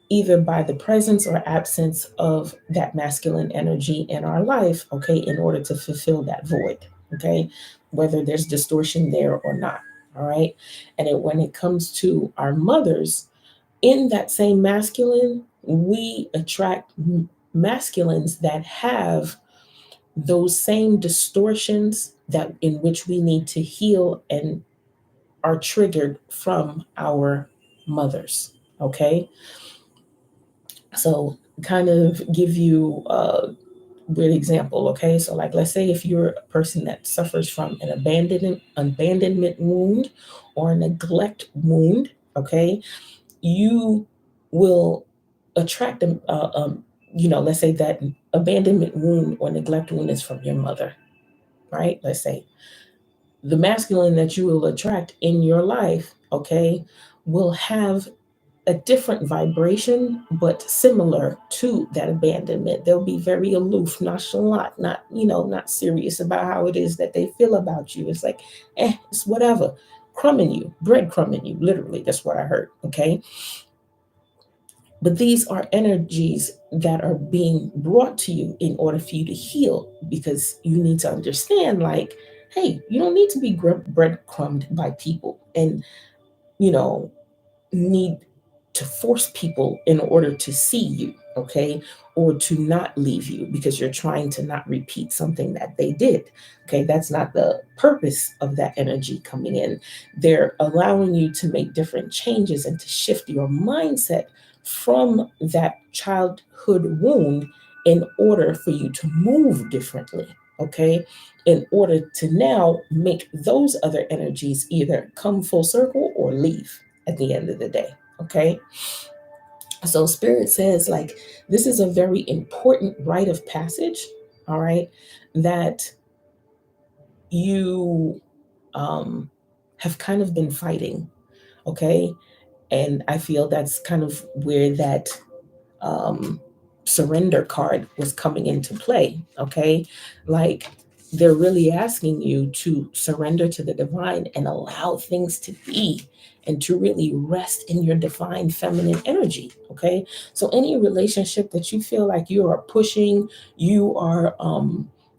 S1: either by the presence or absence of that masculine energy in our life, okay, in order to fulfill that void, okay, whether there's distortion there or not, all right. And when it comes to our mothers, in that same masculine, we attract masculines that have those same distortions that in which we need to heal and are triggered from our mothers, okay. So kind of give you a weird example, okay? So like let's say if you're a person that suffers from an abandonment wound or a neglect wound, okay? You will attract let's say that abandonment wound or neglect wound is from your mother, right? Let's say the masculine that you will attract in your life, okay, will have a different vibration, but similar to that abandonment. They'll be very aloof, nonchalant, not serious about how it is that they feel about you. It's like, it's whatever, crumbing you, breadcrumbing you. Literally, that's what I heard. Okay. But these are energies that are being brought to you in order for you to heal because you need to understand, like, hey, you don't need to be breadcrumbed by people and, you know, need to force people in order to see you, okay, or to not leave you because you're trying to not repeat something that they did. Okay, that's not the purpose of that energy coming in. They're allowing you to make different changes and to shift your mindset from that childhood wound in order for you to move differently. okay, in order to now make those other energies either come full circle or leave at the end of the day, okay? So Spirit says, like, this is a very important rite of passage, all right, that you have kind of been fighting, okay? And I feel that's kind of where that um, surrender card was coming into play. Okay. Like they're really asking you to surrender to the divine and allow things to be and to really rest in your divine feminine energy. Okay. So, any relationship that you feel like you are pushing, you are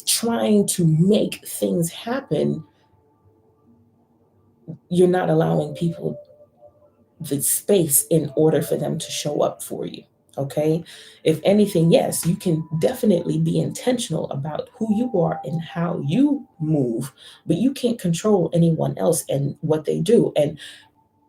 S1: trying to make things happen, you're not allowing people the space in order for them to show up for you. Okay. If anything, yes, you can definitely be intentional about who you are and how you move, but you can't control anyone else and what they do. And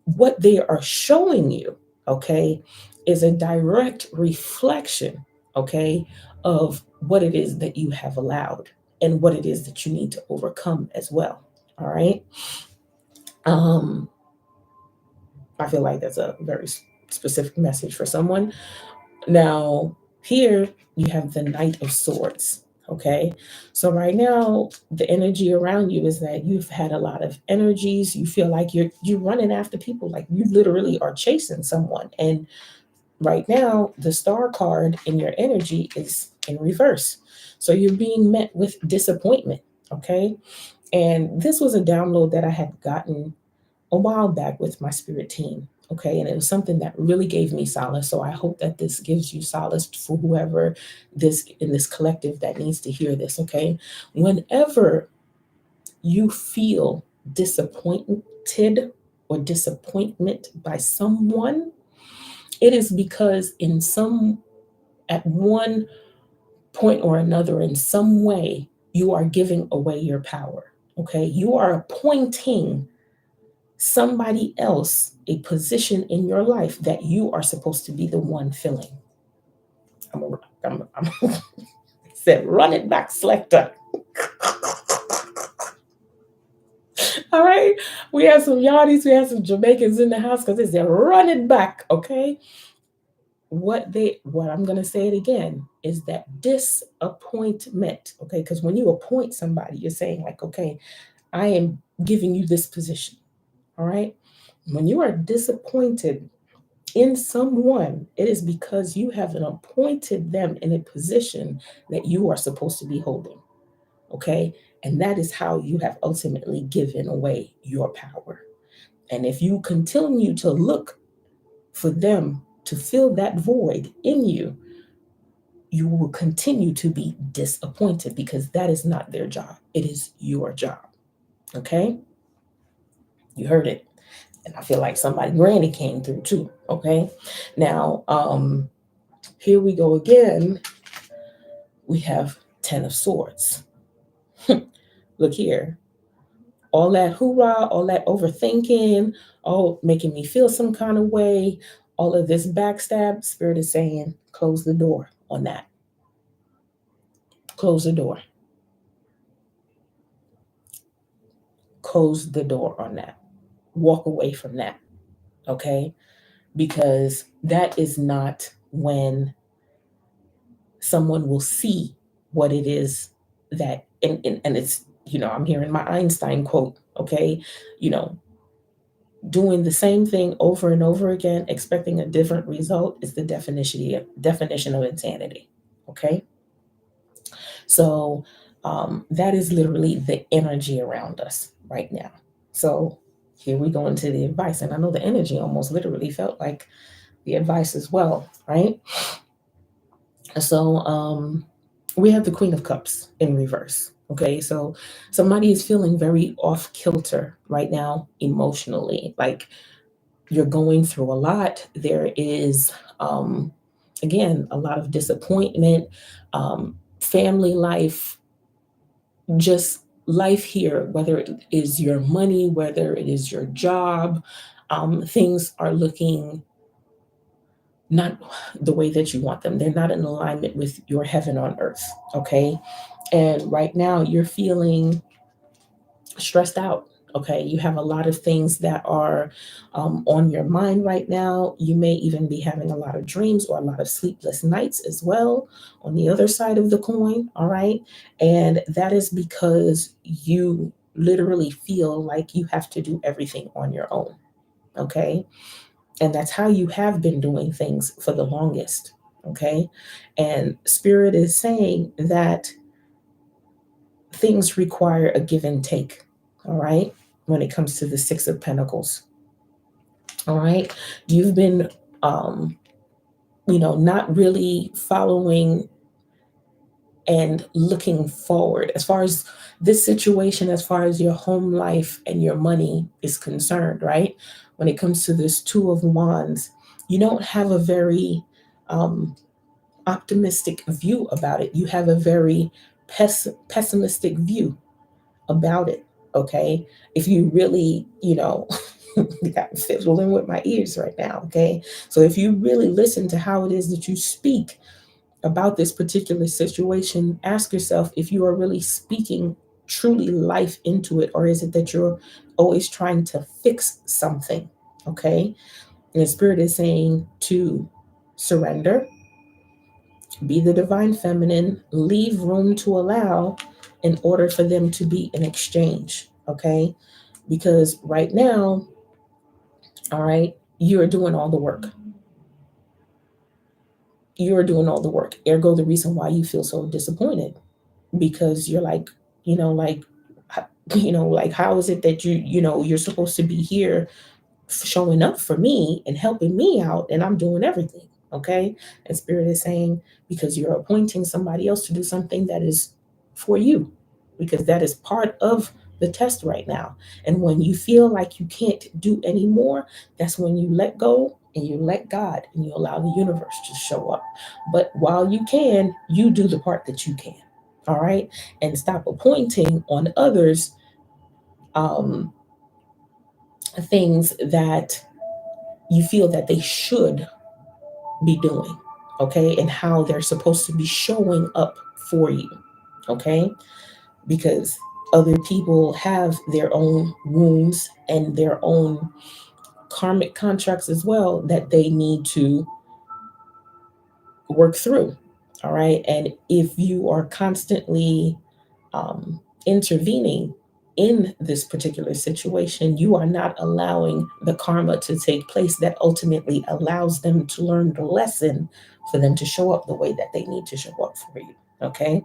S1: what they are showing you, okay, is a direct reflection, okay, of what it is that you have allowed and what it is that you need to overcome as well. All right. Um, I feel like that's a very specific message for someone. Now, here you have the Knight of Swords. Okay. So, right now, the energy around you is that you've had a lot of energies. You feel like you're running after people, like you literally are chasing someone. And right now, the Star card in your energy is in reverse. So, you're being met with disappointment. Okay. And this was a download that I had gotten a while back with my spirit team. Okay. And it was something that really gave me solace. So I hope that this gives you solace for whoever this in this collective that needs to hear this. Okay. Whenever you feel disappointed or disappointment by someone, it is because at one point or another, in some way, you are giving away your power. Okay. You are appointing somebody else a position in your life that you are supposed to be the one filling. I'm said, run it back, selector. All right. We have some Yardis, we have some Jamaicans in the house because they said, run it back. Okay. What I'm going to say it again is that disappointment. Okay. Because when you appoint somebody, you're saying, like, okay, I am giving you this position. All right. When you are disappointed in someone, it is because you have appointed them in a position that you are supposed to be holding. Okay. And that is how you have ultimately given away your power. And if you continue to look for them to fill that void in you, you will continue to be disappointed because that is not their job. It is your job. Okay. You heard it. And I feel like somebody granny came through too. Okay. Now, here we go again. We have 10 of Swords. Look here. All that hoorah, all that overthinking, all making me feel some kind of way, all of this backstab, Spirit is saying, close the door on that. Close the door. Close the door on that. Walk away from that. Okay? Because that is not when someone will see what it is that, and it's, I'm hearing my Einstein quote, okay? You know, doing the same thing over and over again, expecting a different result is the definition of insanity. Okay. So that is literally the energy around us right now. So here we go into the advice. And I know the energy almost literally felt like the advice as well, right? So we have the Queen of Cups in reverse. Okay, so somebody is feeling very off kilter right now emotionally. Like you're going through a lot. There is, again, a lot of disappointment, family life, just life here, whether it is your money, whether it is your job. Things are looking not the way that you want them. They're not in alignment with your heaven on earth. Okay. And right now you're feeling stressed out. Okay. You have a lot of things that are on your mind right now. You may even be having a lot of dreams or a lot of sleepless nights as well on the other side of the coin. All right. And that is because you literally feel like you have to do everything on your own. Okay. And that's how you have been doing things for the longest. Okay. And Spirit is saying that things require a give and take. All right. When it comes to the Six of Pentacles. All right. You've been, um, not really following and looking forward as far as this situation, as far as your home life and your money is concerned, right? When it comes to this Two of Wands, you don't have a very um, optimistic view about it. You have a very pessimistic view about it. Okay. If you really, got fiddling with my ears right now. Okay. So if you really listen to how it is that you speak about this particular situation, ask yourself if you are really speaking truly life into it, or is it that you're always trying to fix something? Okay. And the Spirit is saying to surrender, be the divine feminine, leave room to allow in order for them to be an exchange. Okay. Because right now, all right, you're doing all the work. You're doing all the work. Ergo, the reason why you feel so disappointed, because you're like, like, like, how is it that you're supposed to be here showing up for me and helping me out, and I'm doing everything. Okay. And Spirit is saying, because you're appointing somebody else to do something that is for you, because that is part of the test right now. And when you feel like you can't do anymore, that's when you let go and you let God and you allow the universe to show up. But while you can, you do the part that you can. All right. And stop appointing on others um, things that you feel that they should be doing, okay, and how they're supposed to be showing up for you, okay, because other people have their own wounds and their own karmic contracts as well that they need to work through. All right. And if you are constantly intervening in this particular situation, you are not allowing the karma to take place that ultimately allows them to learn the lesson for them to show up the way that they need to show up for you. Okay.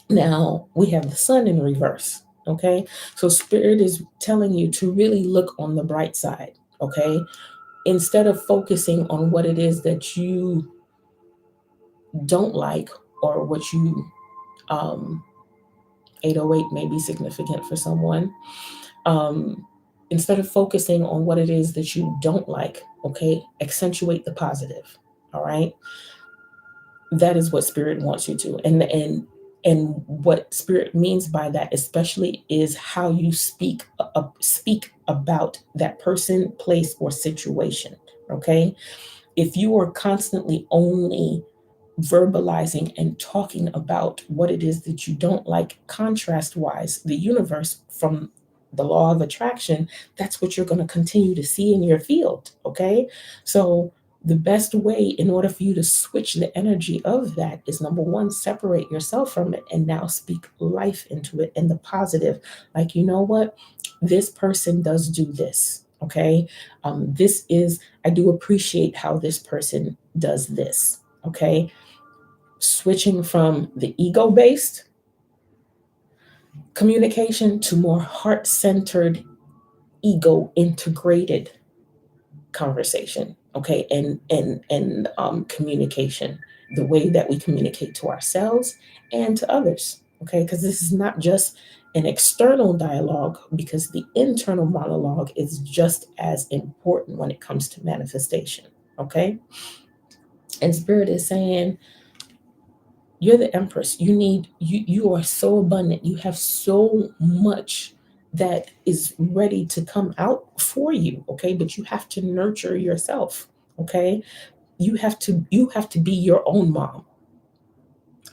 S1: Now we have the Sun in reverse. Okay. So Spirit is telling you to really look on the bright side. Okay. Instead of focusing on what it is that you don't like, or what you, 808 may be significant for someone. Um, Instead of focusing on what it is that you don't like, okay, accentuate the positive. All right. That is what Spirit wants you to. And what Spirit means by that, especially, is how you speak about that person, place, or situation. Okay. If you are constantly only verbalizing and talking about what it is that you don't like, contrast wise, the universe, from the law of attraction, that's what you're going to continue to see in your field. Okay. So the best way in order for you to switch the energy of that is, number one, separate yourself from it and now speak life into it and the positive. Like, you know what, this person does do this. Okay. This is, I do appreciate how this person does this. Okay. Switching from the ego based communication to more heart centered, ego integrated conversation. Okay. And communication, the way that we communicate to ourselves and to others. Okay. Because this is not just an external dialogue, because the internal monologue is just as important when it comes to manifestation. Okay. And Spirit is saying, you're the empress. You are so abundant. You have so much that is ready to come out for you. Okay. But you have to nurture yourself. Okay. You have to be your own mom.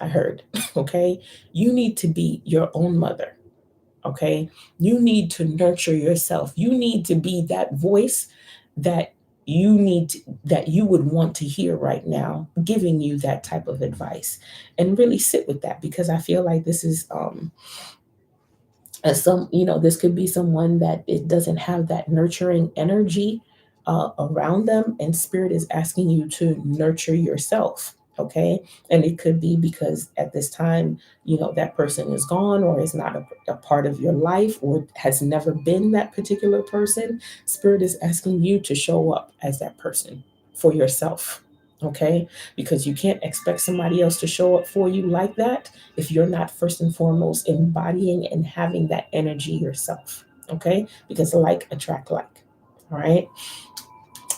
S1: I heard. Okay, you need to be your own mother. Okay, you need to nurture yourself. You need to be that voice that that you would want to hear right now, giving you that type of advice, and really sit with that, because I feel like this is as some this could be someone that it doesn't have that nurturing energy around them, and spirit is asking you to nurture yourself. Okay, and it could be because at this time that person is gone, or is not a part of your life, or has never been that particular person. Spirit is asking you to show up as that person for yourself. Okay, because you can't expect somebody else to show up for you like that if you're not first and foremost embodying and having that energy yourself. Okay, because like attract like. All right,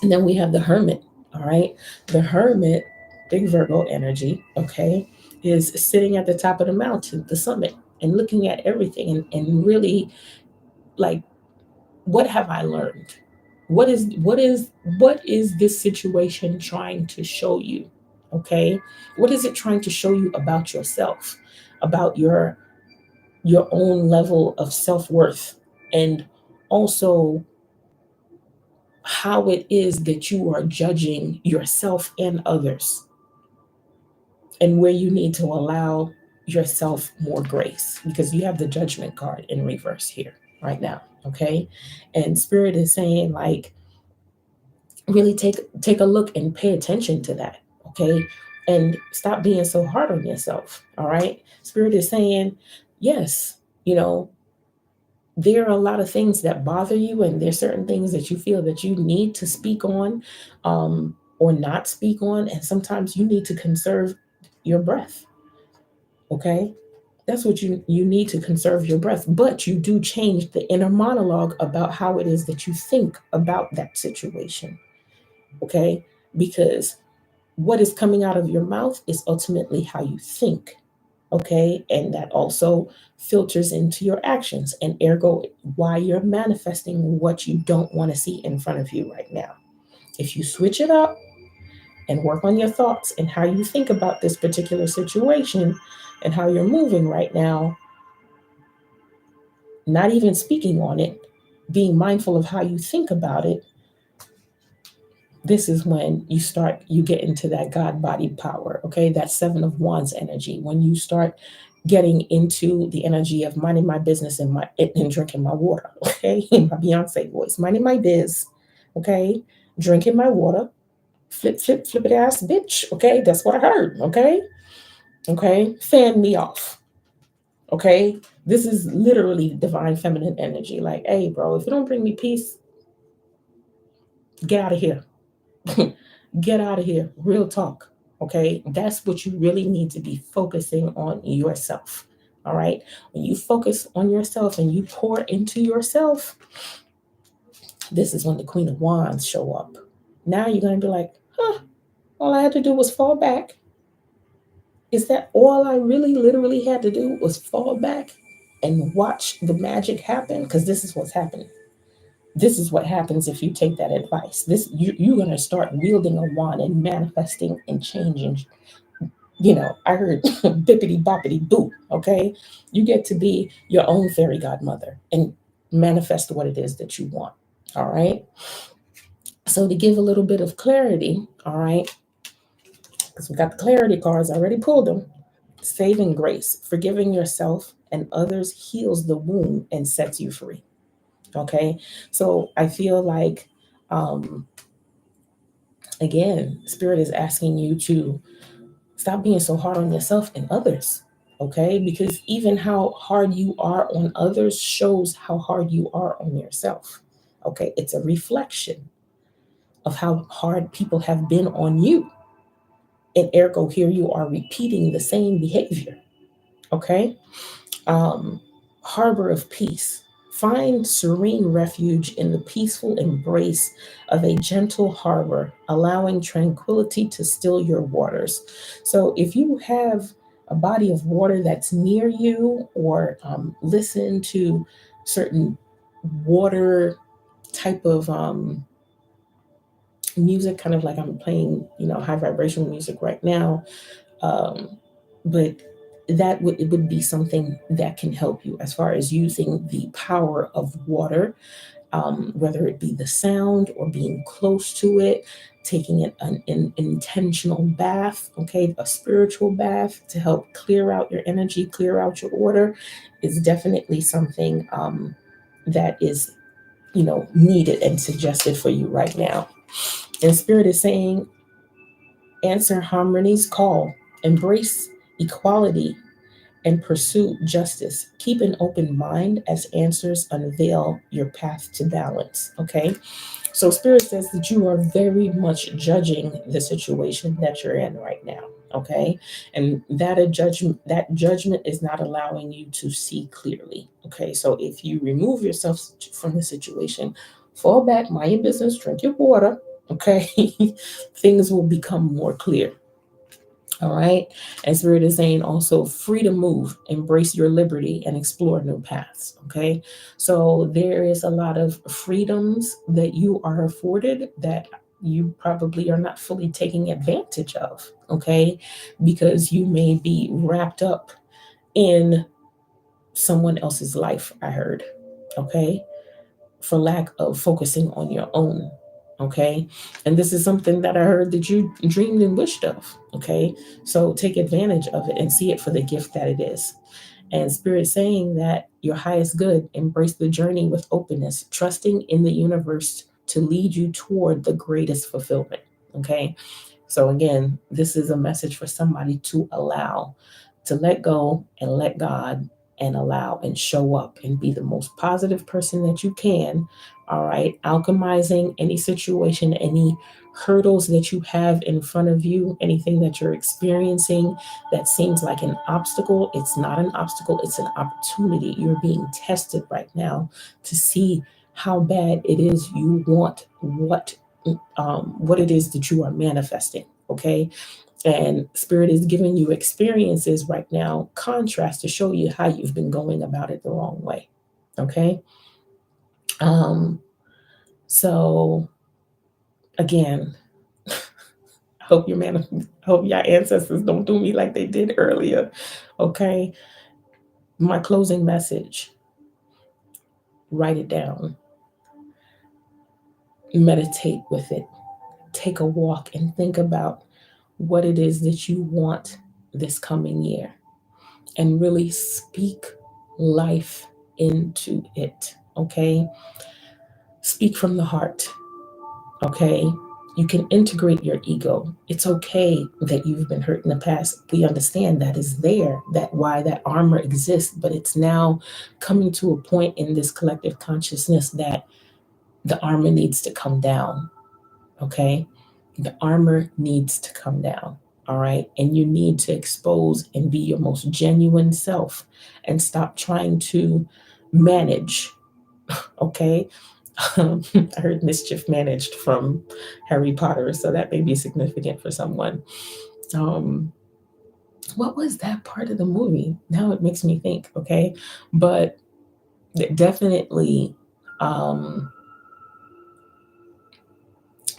S1: and then we have the hermit. All right, the hermit, big Virgo energy. Okay, is sitting at the top of the mountain, the summit, and looking at everything, and really like, what have I learned? What is this situation trying to show you? Okay, what is it trying to show you about yourself, about your own level of self-worth, and also how it is that you are judging yourself and others, and where you need to allow yourself more grace, because you have the judgment card in reverse here right now. Okay, and spirit is saying, like, really take a look and pay attention to that. Okay, and stop being so hard on yourself. All right, spirit is saying, yes, you know there are a lot of things that bother you, and there's certain things that you feel that you need to speak on, or not speak on, and sometimes you need to conserve your breath. Okay, that's what you need to conserve your breath, but you do change the inner monologue about how it is that you think about that situation. Okay, because what is coming out of your mouth is ultimately how you think. Okay, and that also filters into your actions, and ergo why you're manifesting what you don't want to see in front of you right now. If you switch it up and work on your thoughts and how you think about this particular situation and how you're moving right now, not even speaking on it, being mindful of how you think about it, this is when you get into that God body power. Okay, that Seven of Wands energy. When you start getting into the energy of minding my business and drinking my water. Okay, in my Beyonce voice, minding my biz. Okay, drinking my water. Flip it ass bitch. Okay, that's what I heard. Okay, okay, fan me off. Okay, this is literally divine feminine energy. Like, hey, bro, if you don't bring me peace, get out of here. Get out of here. Real talk. Okay. That's what you really need to be focusing on yourself. All right. When you focus on yourself and you pour into yourself, this is when the Queen of Wands show up. Now you're going to be like, huh, all I had to do was fall back. Is that all I really literally had to do was fall back and watch the magic happen? Because this is what's happening. This is what happens if you take that advice. You're going to start wielding a wand and manifesting and changing. I heard bippity boppity boo. Okay, you get to be your own fairy godmother and manifest what it is that you want. All right, so to give a little bit of clarity, all right, because we got the clarity cards, I already pulled them. Saving grace, forgiving yourself and others heals the wound and sets you free. Okay, so I feel like, um again, spirit is asking you to stop being so hard on yourself and others. Okay, because even how hard you are on others shows how hard you are on yourself. Okay, it's a reflection of how hard people have been on you, and ergo here you are repeating the same behavior. Okay, um, harbor of peace. Find serene refuge in the peaceful embrace of a gentle harbor, allowing tranquility to still your waters. So, if you have a body of water that's near you, or listen to certain water type of music, kind of like I'm playing, high vibrational music right now. Um, but it would be something that can help you as far as using the power of water, whether it be the sound or being close to it, taking an intentional bath, okay, a spiritual bath to help clear out your energy, clear out your order, is definitely something that is, needed and suggested for you right now. And Spirit is saying, answer harmony's call, embrace equality, and pursue justice. Keep an open mind as answers unveil your path to balance. Okay. So Spirit says that you are very much judging the situation that you're in right now. Okay. And that judgment is not allowing you to see clearly. Okay. So if you remove yourself from the situation, fall back, mind your business, drink your water. Okay. Things will become more clear. All right. And Spirit is saying also free to move, embrace your liberty, and explore new paths. Okay. So there is a lot of freedoms that you are afforded that you probably are not fully taking advantage of. Okay. Because you may be wrapped up in someone else's life, I heard. Okay, for lack of focusing on your own. Okay. And this is something that I heard that you dreamed and wished of. Okay. So take advantage of it and see it for the gift that it is. And Spirit saying that your highest good, embrace the journey with openness, trusting in the universe to lead you toward the greatest fulfillment. Okay. So again, this is a message for somebody to allow, to let go and let God, and allow and show up and be the most positive person that you can. All right. Alchemizing any situation, any hurdles that you have in front of you, anything that you're experiencing that seems like an obstacle. It's not an obstacle, it's an opportunity. You're being tested right now to see how bad it is you want what it is that you are manifesting. Okay. And Spirit is giving you experiences right now, contrast to show you how you've been going about it the wrong way. Okay. Um, so again, hope your man hope your ancestors don't do me like they did earlier. Okay. My closing message, write it down, meditate with it, take a walk and think about what it is that you want this coming year, and really speak life into it. Okay. Speak from the heart. Okay. You can integrate your ego. It's okay that you've been hurt in the past. We understand that is there, that why that armor exists, but it's now coming to a point in this collective consciousness that the armor needs to come down. Okay. The armor needs to come down. All right. And you need to expose and be your most genuine self and stop trying to manage. Okay. I heard mischief managed from Harry Potter, so that may be significant for someone. Um, what was that part of the movie? Now it makes me think. Okay. But definitely um,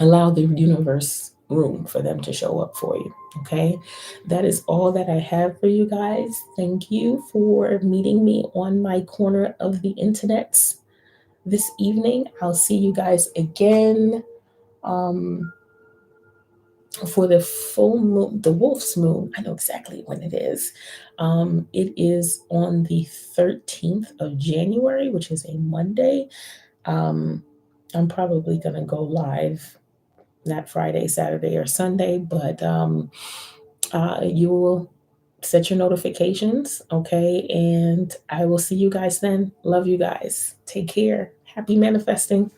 S1: allow the universe room for them to show up for you. Okay. That is all that I have for you guys. Thank you for meeting me on my corner of the internets this evening. I'll see you guys again um, for the full moon, the wolf's moon. I know exactly when it is. It is on the 13th of January, which is a Monday. Um, I'm probably going to go live not Friday, Saturday, or Sunday, but you will set your notifications, okay? And I will see you guys then. Love you guys. Take care. Happy manifesting.